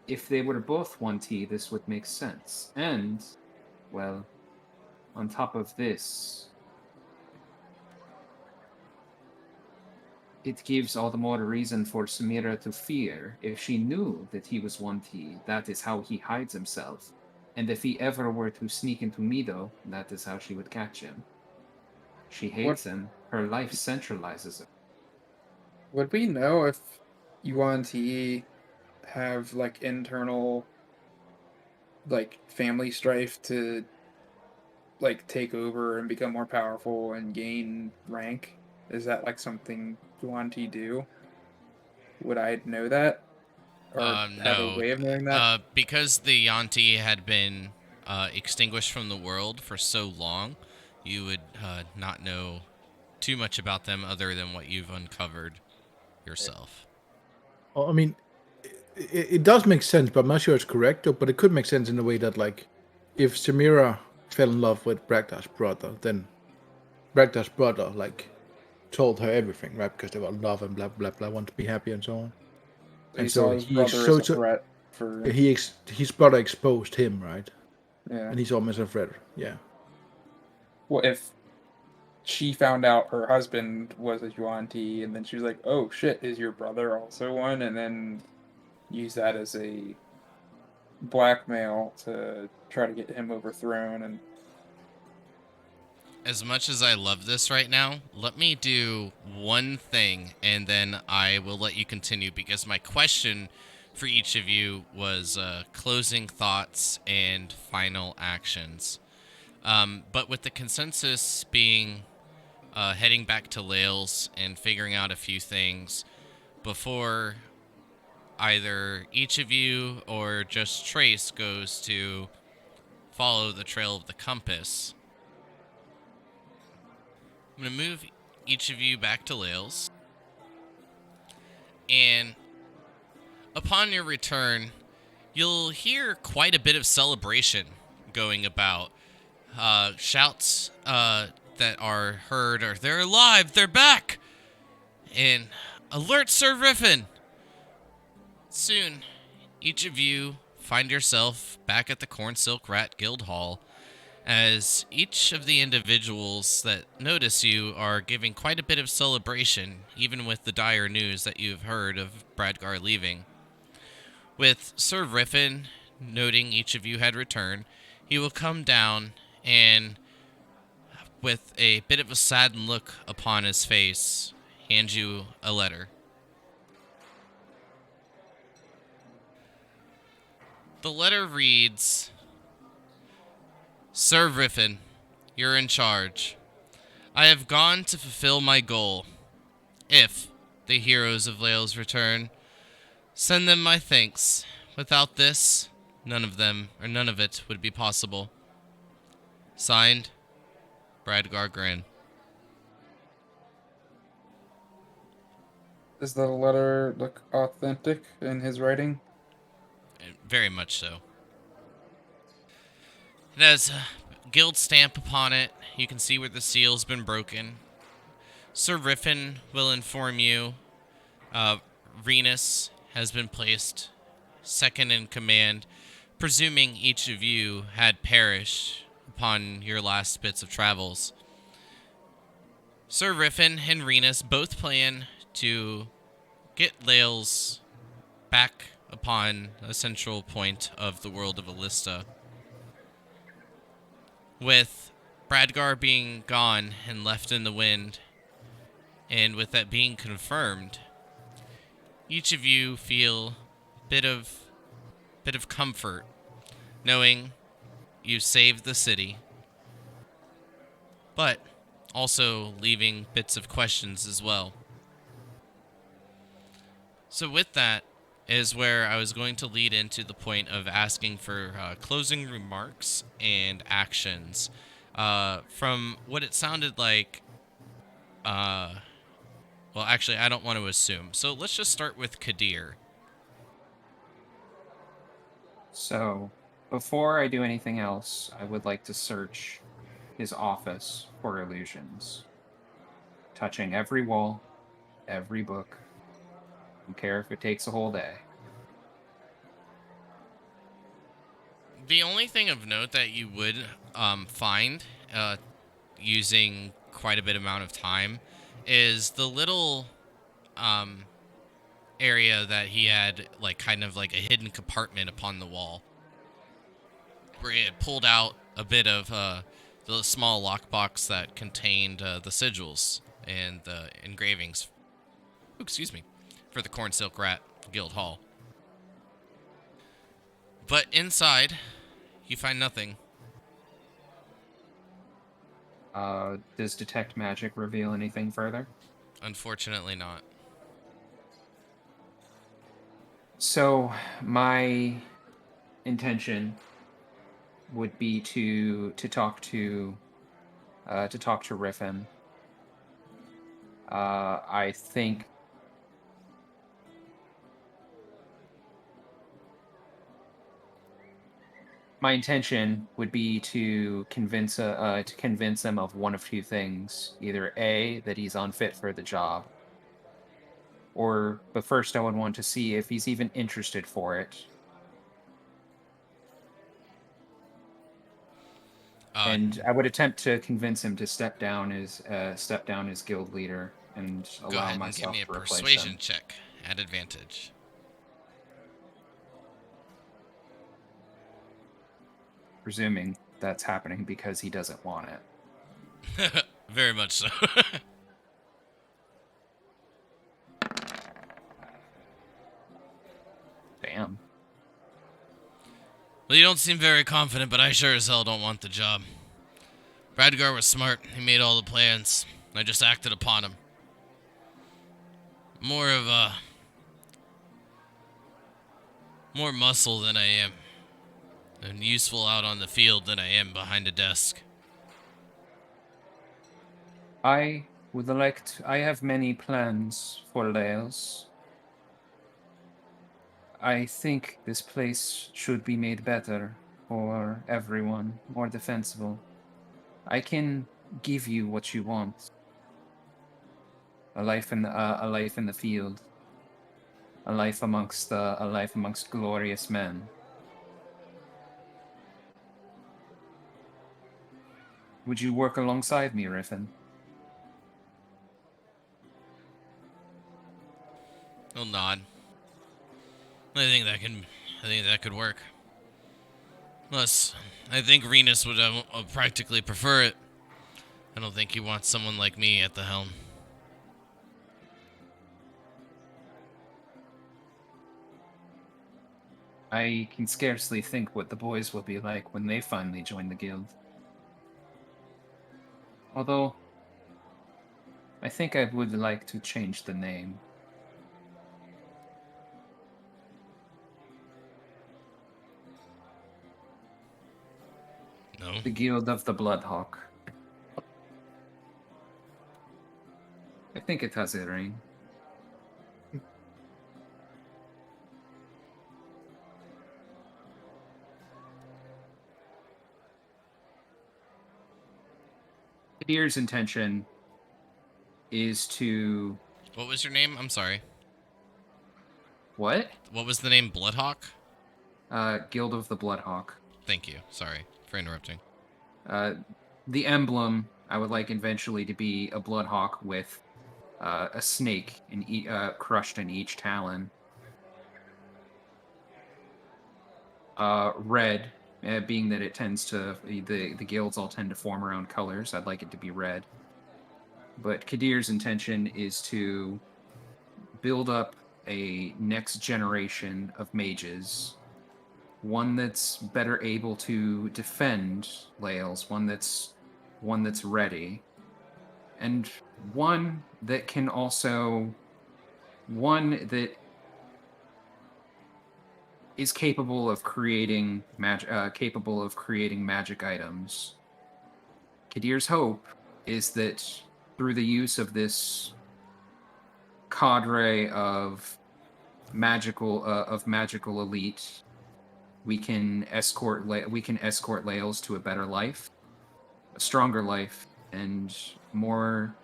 If they were both one T, this would make sense. And, well, on top of this, it gives all the more reason for Samira to fear. If she knew that he was one T, that is how he hides himself. And if he ever were to sneak into Mido, that is how she would catch him. She hates him. Her life centralizes her. Would we know if Yuan Ti have like internal like family strife to like take over and become more powerful and gain rank? Is that like something Yuan Ti do? Would I know that? Or have a No. way of knowing that? Because the Yanti had been extinguished from the world for so long, you would not know too much about them other than what you've uncovered yourself. Well, I mean, it does make sense, but I'm not sure it's correct. But it could make sense in the way that, like, if Samira fell in love with Bragdar's brother, then Bragdar's brother, like, told her everything, right? Because they were in love and blah blah blah, want to be happy and so on. So he And so saw his brother as a threat for his brother exposed him, right? yeah. And he's almost a threat. Yeah. What if she found out her husband was a Yuan Ti, and then she was like, "Oh shit, is your brother also one?" And then use that as a blackmail to try to get him overthrown. And As much as I love this right now, let me do one thing and then I will let you continue because my question for each of you was closing thoughts and final actions. But with the consensus being heading back to Lahles and figuring out a few things before either each of you or just Trace goes to follow the trail of the compass, I'm going to move each of you back to Lahles. And upon your return, you'll hear quite a bit of celebration going about. Shouts that are heard are, "They're alive! They're back!" And, "Alert Sir Riffin!" Soon, each of you find yourself back at the Corn Silk Rat Guild Hall, as each of the individuals that notice you are giving quite a bit of celebration, even with the dire news that you've heard of Bradgar leaving. With Sir Riffin noting each of you had returned, he will come down and, with a bit of a saddened look upon his face, hand you a letter. The letter reads, "Sir Riffin, you're in charge. I have gone to fulfill my goal. If the heroes of Lahles return, send them my thanks. Without this, none of it would be possible. Signed, Bradgar Grin." does the letter look authentic in his writing? Very much so. It has a guild stamp upon it. You can see where the seal's been broken. Sir Riffin will inform you Renus has been placed second in command, presuming each of you had perished upon your last bits of travels. Sir Riffin and Renus both plan to get Lahles back upon a central point of the world of Elista. With Bradgar being gone and left in the wind, and with that being confirmed, each of you feel bit of comfort knowing you saved the city, but also leaving bits of questions as well. So with that is where I was going to lead into the point of asking for closing remarks and actions. From what it sounded like, well, actually, I don't want to assume. So let's just start with Kadir. So, before I do anything else, I would like to search his office for illusions. Touching every wall, every book. Don't care if it takes a whole day. The only thing of note that you would find using quite a bit amount of time is the little area that he had, like kind of like a hidden compartment upon the wall, where he had pulled out a bit of the small lockbox that contained the sigils and the engravings. Ooh, excuse me, for the Corn Silk Rat Guild Hall. But inside, you find nothing. Does Detect Magic reveal anything further? Unfortunately not. So, my intention would be to talk to Riffin. I think my intention would be to convince him of one of two things: either A, that he's unfit for the job, but first I would want to see if he's even interested for it. And I would attempt to convince him to step down as guild leader and Go allow ahead and myself give me to a replace persuasion him. check at advantage. Presuming that's happening because he doesn't want it. Very much so. Damn. Well, you don't seem very confident, but I sure as hell don't want the job. Bradgar was smart. He made all the plans. I just acted upon them. More muscle than I am. And useful out on the field than I am behind a desk. I have many plans for Lahles. I think this place should be made better for everyone, more defensible. I can give you what you want. A life in the field. A life amongst glorious men. Would you work alongside me, Riffin? He'll nod. I think that could work. Plus, I think Renus would practically prefer it. I don't think he wants someone like me at the helm. I can scarcely think what the boys will be like when they finally join the guild. Although, I think I would like to change the name. No? The Guild of the Bloodhawk. I think it has a ring. Kadir's intention is to... What was your name? I'm sorry. What? What was the name? Bloodhawk? Guild of the Bloodhawk. Thank you. Sorry for interrupting. The emblem I would like eventually to be a Bloodhawk with a snake crushed in each talon. Red, being that it tends to the guilds all tend to form around colors. I'd like it to be red. But Kadir's intention is to build up a next generation of mages, one that's better able to defend Lahles, one that's ready, and one that can also one that is capable of creating magic items. Kadir's hope is that through the use of this cadre of magical elite, we can escort Lahles to a better life, a stronger life, and more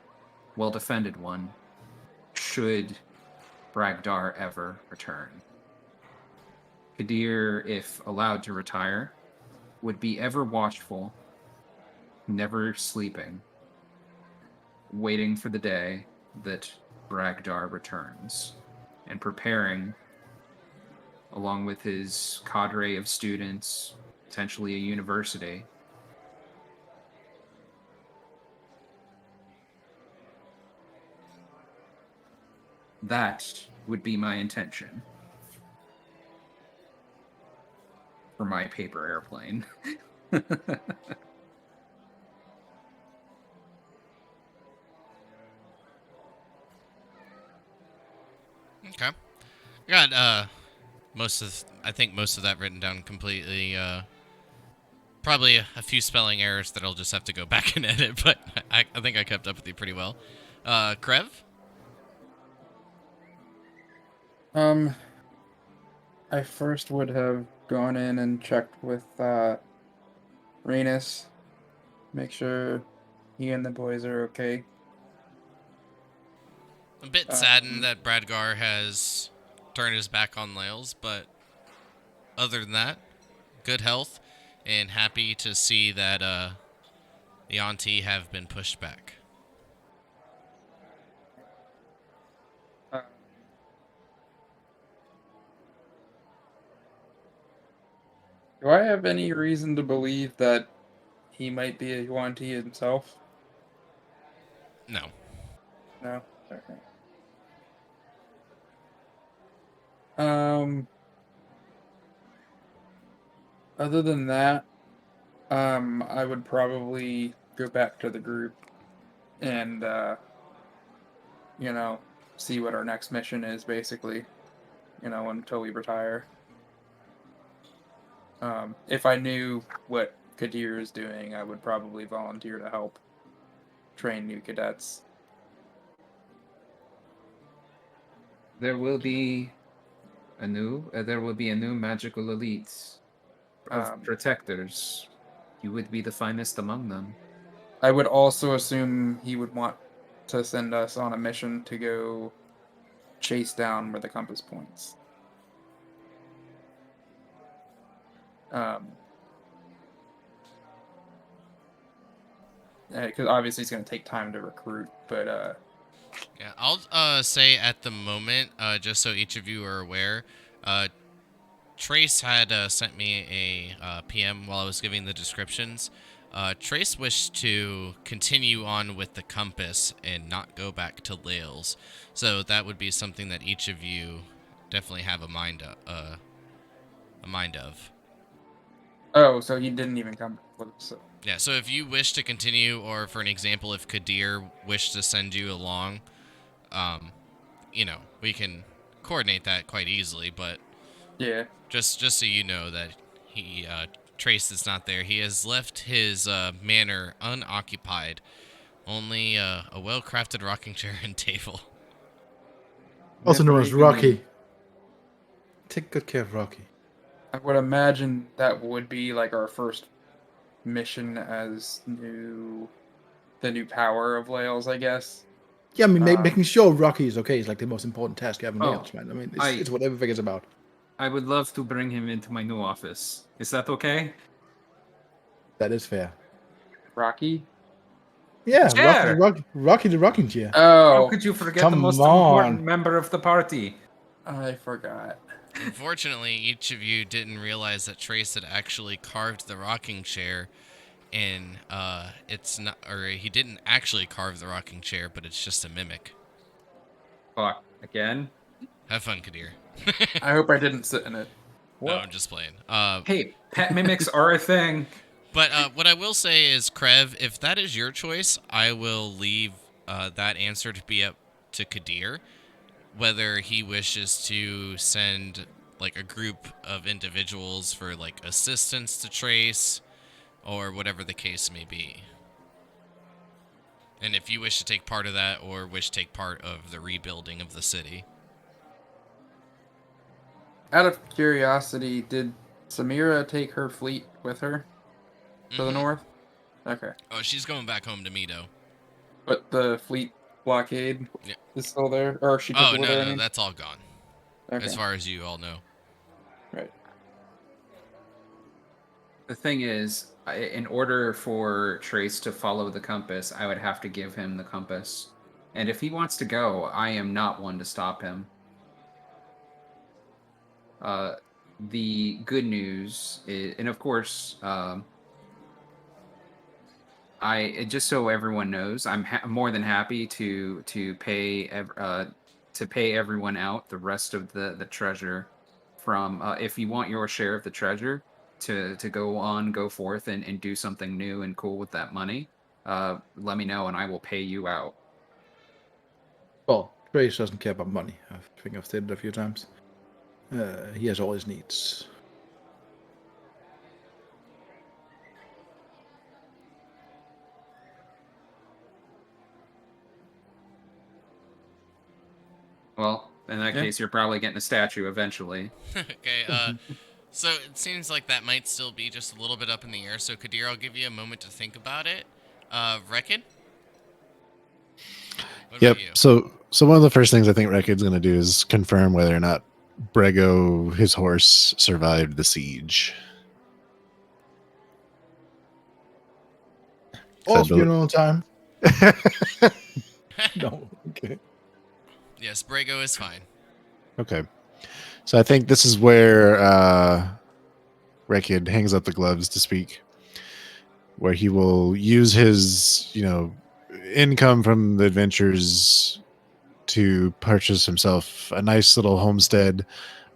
well-defended one, should Bragdar ever return. Kadir, if allowed to retire, would be ever watchful, never sleeping, waiting for the day that Bragdar returns, and preparing, along with his cadre of students, potentially a university. That would be my intention for my paper airplane. Okay. Got I think most of that written down completely. Probably a few spelling errors that I'll just have to go back and edit, but I think I kept up with you pretty well. Krev? I first would have gone in and checked with Rhaenys, make sure he and the boys are okay. A bit saddened that Bradgar has turned his back on Lahles, but other than that, good health, and happy to see that the Auntie have been pushed back. Do I have any reason to believe that he might be a Yuan-Ti himself? No. No? Okay. Other than that, I would probably go back to the group and, see what our next mission is, basically, until we retire. If I knew what Kadir is doing, I would probably volunteer to help train new cadets. There will be a new magical elite of protectors. You would be the finest among them. I would also assume he would want to send us on a mission to go chase down where the compass points. Because obviously it's going to take time to recruit, but Yeah, I'll say at the moment, just so each of you are aware, Trace had sent me a PM while I was giving the descriptions. Trace wished to continue on with the compass and not go back to Lahles, so that would be something that each of you definitely have a mind of. Oh, so he didn't even come with us. So. Yeah, so if you wish to continue, or for an example, if Kadir wished to send you along, we can coordinate that quite easily, but Yeah. just so you know that he, Trace is not there. He has left his manor unoccupied. Only a well-crafted rocking chair and table. Also known as Never even- Rocky. Take good care of Rocky. I would imagine that would be like our first mission as the new power of Lahles, I guess. Yeah, I mean, making sure Rocky is okay is like the most important task you have in Oh, Wales, man. I mean, it's what everything is about. I would love to bring him into my new office. Is that okay? That is fair. Rocky? Yeah, Chair. Rocky the rocking chair. How Oh, could you forget Come the most on. important member of the party? I forgot. Unfortunately, each of you didn't realize that Trace had actually carved the rocking chair, and it's not, or he didn't actually carve the rocking chair, but it's just a mimic. Fuck. Again? Have fun, Kadir. I hope I didn't sit in it. No, I'm just playing. Hey, pet mimics are a thing. But what I will say is, Krev, if that is your choice, I will leave that answer to be up to Kadir, whether he wishes to send like a group of individuals for like assistance to Trace, or whatever the case may be. And if you wish to take part of that, or wish to take part of the rebuilding of the city. Out of curiosity, did Samira take her fleet with her to the Mhm. north? Okay. Oh, she's going back home to Mito. But the fleet blockade Yeah. is still there? Or she took Oh, it with no, her, I no, mean? that's all gone. Okay. As far as you all know. Right. The thing is, in order for Trace to follow the compass, I would have to give him the compass. And if he wants to go, I am not one to stop him. The good news is, and of course, just so everyone knows, I'm more than happy to pay everyone out the rest of the treasure from if you want your share of the treasure to go forth and do something new and cool with that money. Let me know and I will pay you out. Well, Trace doesn't care about money. I think I've stated it a few times. He has all his needs. Well, in that Yeah. case, you're probably getting a statue eventually. Okay, so it seems like that might still be just a little bit up in the air. So, Kadir, I'll give you a moment to think about it. Reckon? What Yep. about you? So one of the first things I think Rekid's going to do is confirm whether or not Brego, his horse, survived the siege. 'Cause I All funeral time. bel- No. Okay. Yes, Brago is fine. Okay. So I think this is where Rekid hangs up the gloves to speak, where he will use his, income from the adventures to purchase himself a nice little homestead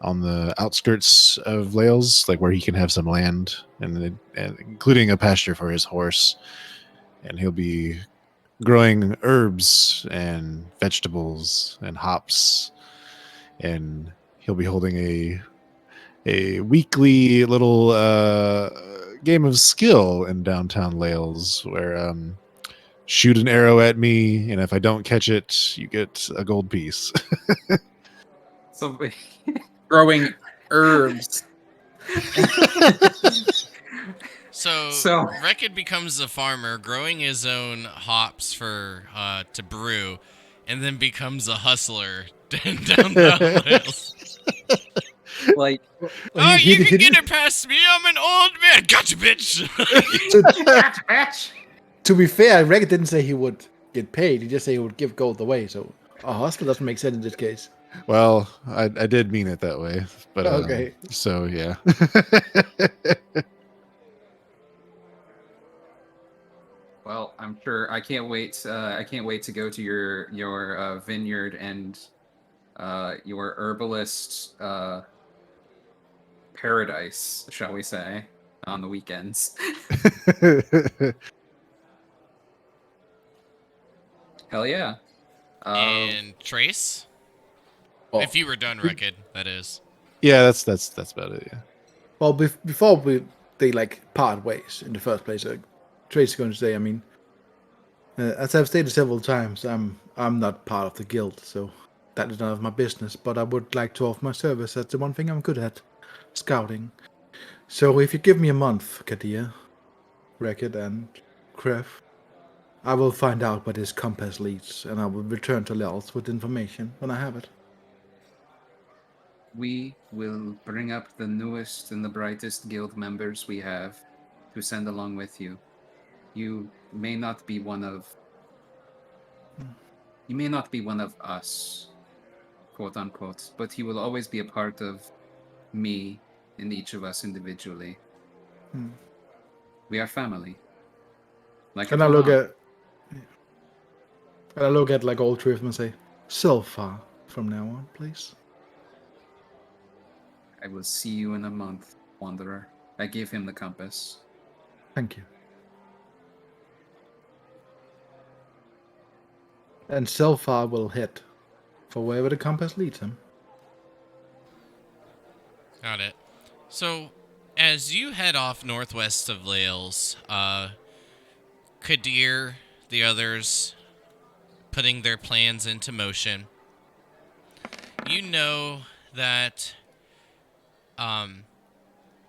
on the outskirts of Lahles, like where he can have some land and including a pasture for his horse. And he'll be growing herbs and vegetables and hops, and he'll be holding a weekly little game of skill in downtown Lahles where shoot an arrow at me, and if I don't catch it, you get a gold piece. So Growing herbs. So, Rekid becomes a farmer, growing his own hops for to brew, and then becomes a hustler down the hills. like Oh, you can get it past me. I'm an old man. Gotcha, bitch. Gotcha, bitch. To be fair, Reggit didn't say he would get paid. He just said he would give gold away. So a hustle doesn't make sense in this case. Well, I did mean it that way, but Okay. so yeah. Well, I'm sure I can't wait. I can't wait to go to your vineyard and your herbalist paradise, shall we say, on the weekends. Hell yeah! And Trace? Well, If you were done, Rekid, that is. Yeah, that's about it. Yeah. well, before they like part ways in the first place, Trace is going to say, I mean, as I've stated several times, I'm not part of the guild, so that is none of my business. But I would like to offer my service. That's the one thing I'm good at, scouting. So if you give me a month, Kadir, Reggit, and Krev, I will find out where this compass leads, and I will return to Lahles with information when I have it. We will bring up the newest and the brightest guild members we have to send along with you. You may not be one of you may not be one of us, quote unquote, but you will always be a part of me and each of us individually. Hmm. We are family. Like And if I we're look not. at like all three of them and say, "So far from now on, please." I will see you in a month, Wanderer. I gave him the compass. Thank you. And so far will head for wherever the compass leads him. Got it. So, as you head off northwest of Lahles, Kadir, the others, putting their plans into motion, you know that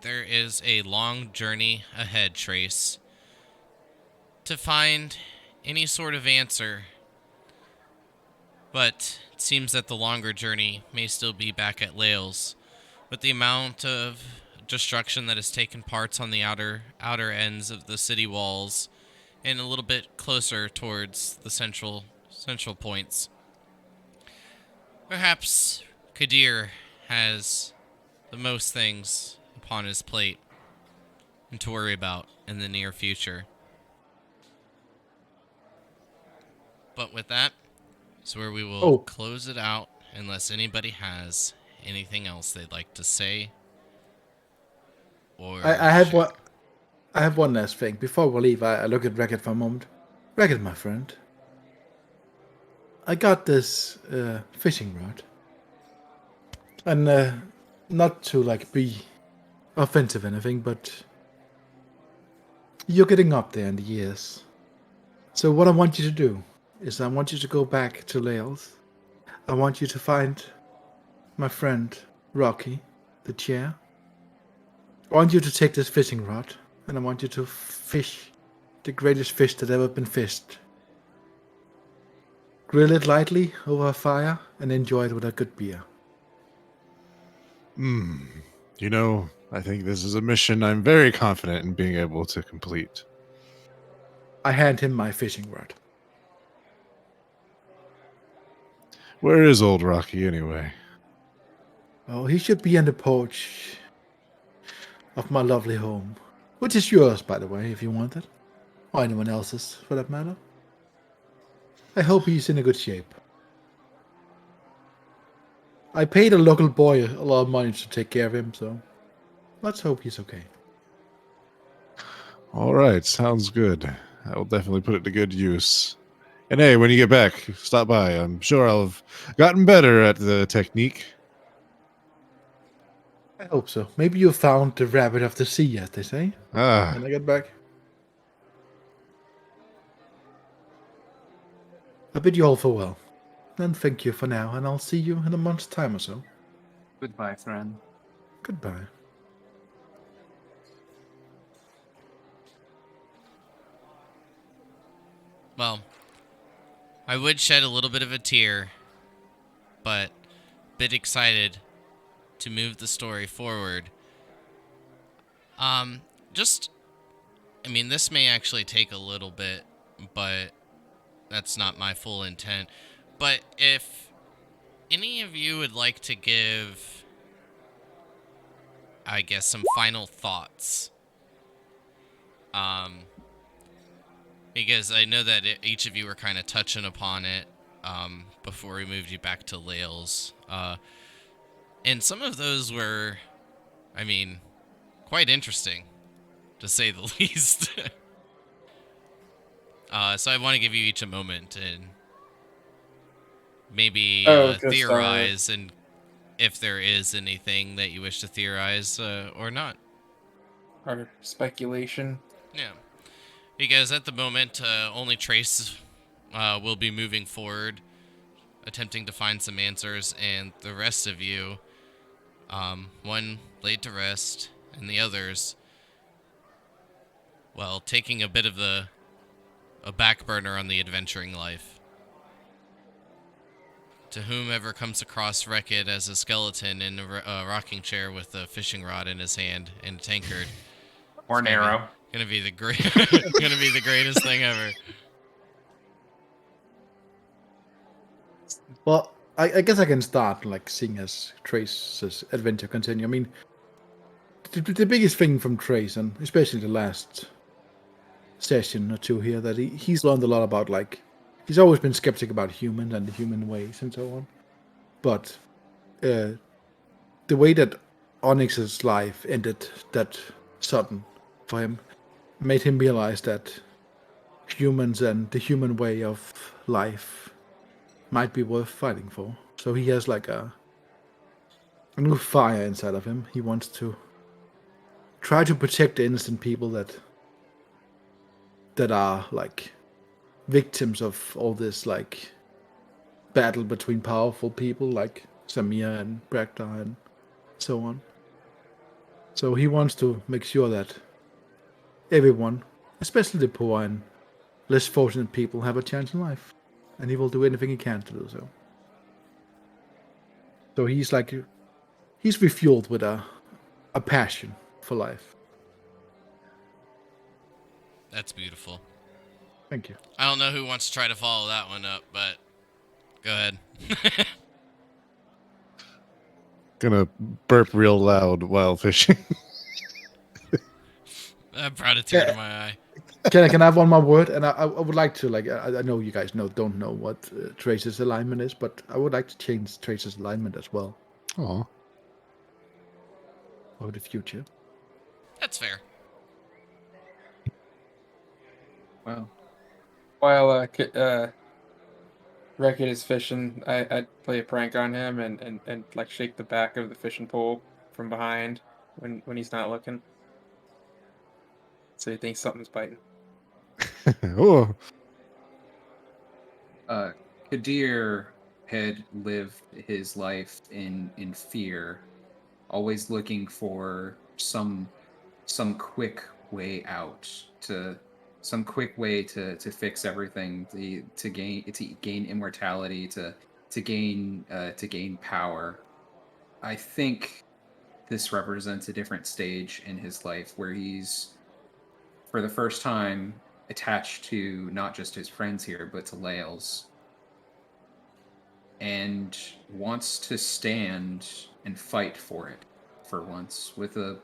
there is a long journey ahead, Trace, to find any sort of answer. But it seems that the longer journey may still be back at Lahles, with the amount of destruction that has taken parts on the outer ends of the city walls, and a little bit closer towards the central points. Perhaps Kadir has the most things upon his plate and to worry about in the near future. But with that, is where we will Oh. close it out, unless anybody has anything else they'd like to say or I have share. one. I have one last thing. Before we leave, I look at Ragged for a moment. Ragged, my friend. I got this fishing rod. And not to like be offensive or anything, but you're getting up there in the years. So what I want you to do is I want you to go back to Lahles. I want you to find my friend Rocky, the chair. I want you to take this fishing rod and I want you to fish the greatest fish that ever been fished. Grill it lightly over a fire and enjoy it with a good beer. You know, I think this is a mission I'm very confident in being able to complete. I hand him my fishing rod. Where is old Rocky anyway? Oh, he should be in the porch of my lovely home. Which is yours, by the way, if you want it. Or anyone else's, for that matter. I hope he's in a good shape. I paid a local boy a lot of money to take care of him, so let's hope he's okay. All right, sounds good. I will definitely put it to good use. And hey, when you get back, stop by. I'm sure I'll have gotten better at the technique. I hope so. Maybe you found the rabbit of the sea, as they say. Ah, When I get back. I bid you all farewell. And thank you for now, and I'll see you in a month's time or so. Goodbye, friend. Goodbye. Well, I would shed a little bit of a tear, but a bit excited to move the story forward. This may actually take a little bit, but that's not my full intent. But if any of you would like to give, I guess, some final thoughts, because I know that each of you were kind of touching upon it before we moved you back to Lahles. And some of those were, quite interesting, to say the least. So I want to give you each a moment and maybe theorize, and if there is anything that you wish to theorize or not. Our speculation. Yeah. Because at the moment, only Trace will be moving forward, attempting to find some answers, and the rest of you, one laid to rest, and the others, well, taking a bit of a back burner on the adventuring life. To whomever comes across Wreck-It as a skeleton in a rocking chair with a fishing rod in his hand and a tankard. Or It's gonna narrow. Gonna be the greatest thing ever. Well, I guess I can start like seeing as Trace's adventure continue. I mean, the biggest thing from Trace, and especially the last session or two here, that he's learned a lot about, like, he's always been skeptic about humans and the human ways and so on. But the way that Onyx's life ended that sudden for him made him realize that humans and the human way of life might be worth fighting for. So he has like a new fire inside of him. He wants to try to protect the innocent people that are like victims of all this like battle between powerful people like Samir and Braktar and so on. So he wants to make sure that everyone, especially the poor and less fortunate people, have a chance in life. And he will do anything he can to do so. So he's refueled with a passion for life. That's beautiful. Thank you. I don't know who wants to try to follow that one up, but go ahead. Gonna burp real loud while fishing. That brought a tear to my eye. Can I have one more word? And I would like to, like, I know you guys don't know what Trace's alignment is, but I would like to change Trace's alignment as well Aw. for the future. That's fair. Well, While Wreckett is fishing, I'd play a prank on him and like shake the back of the fishing pole from behind when he's not looking. So he thinks something's biting. Oh. Kadir had lived his life in fear, always looking for some quick way out, some quick way to fix everything, to gain immortality, to gain power. I think this represents a different stage in his life where he's, for the first time, attached to not just his friends here, but to Lahles, and wants to stand and fight for it for once with a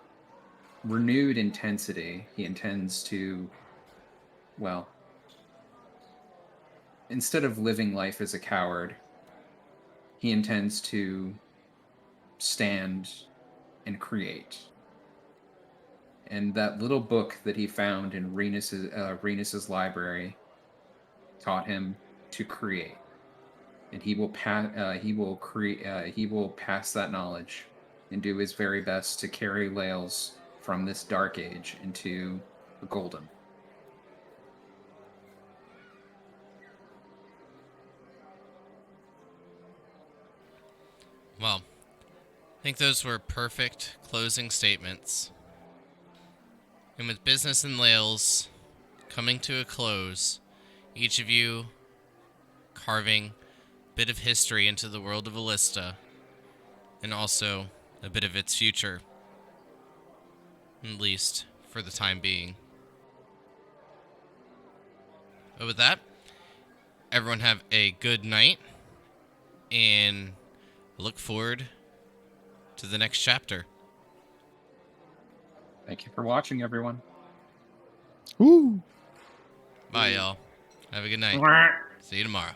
renewed intensity. He intends to, well, instead of living life as a coward, he intends to stand and create. And that little book that he found in Renus's library taught him to create, and he will pass that knowledge and do his very best to carry Lahles from this dark age into the golden. Well, I think those were perfect closing statements. And with Business in Lahles coming to a close, each of you carving a bit of history into the world of Elista, and also a bit of its future, at least for the time being. But with that, everyone have a good night, and look forward to the next chapter. Thank you for watching, everyone. Woo. Bye, y'all. Have a good night. See you tomorrow.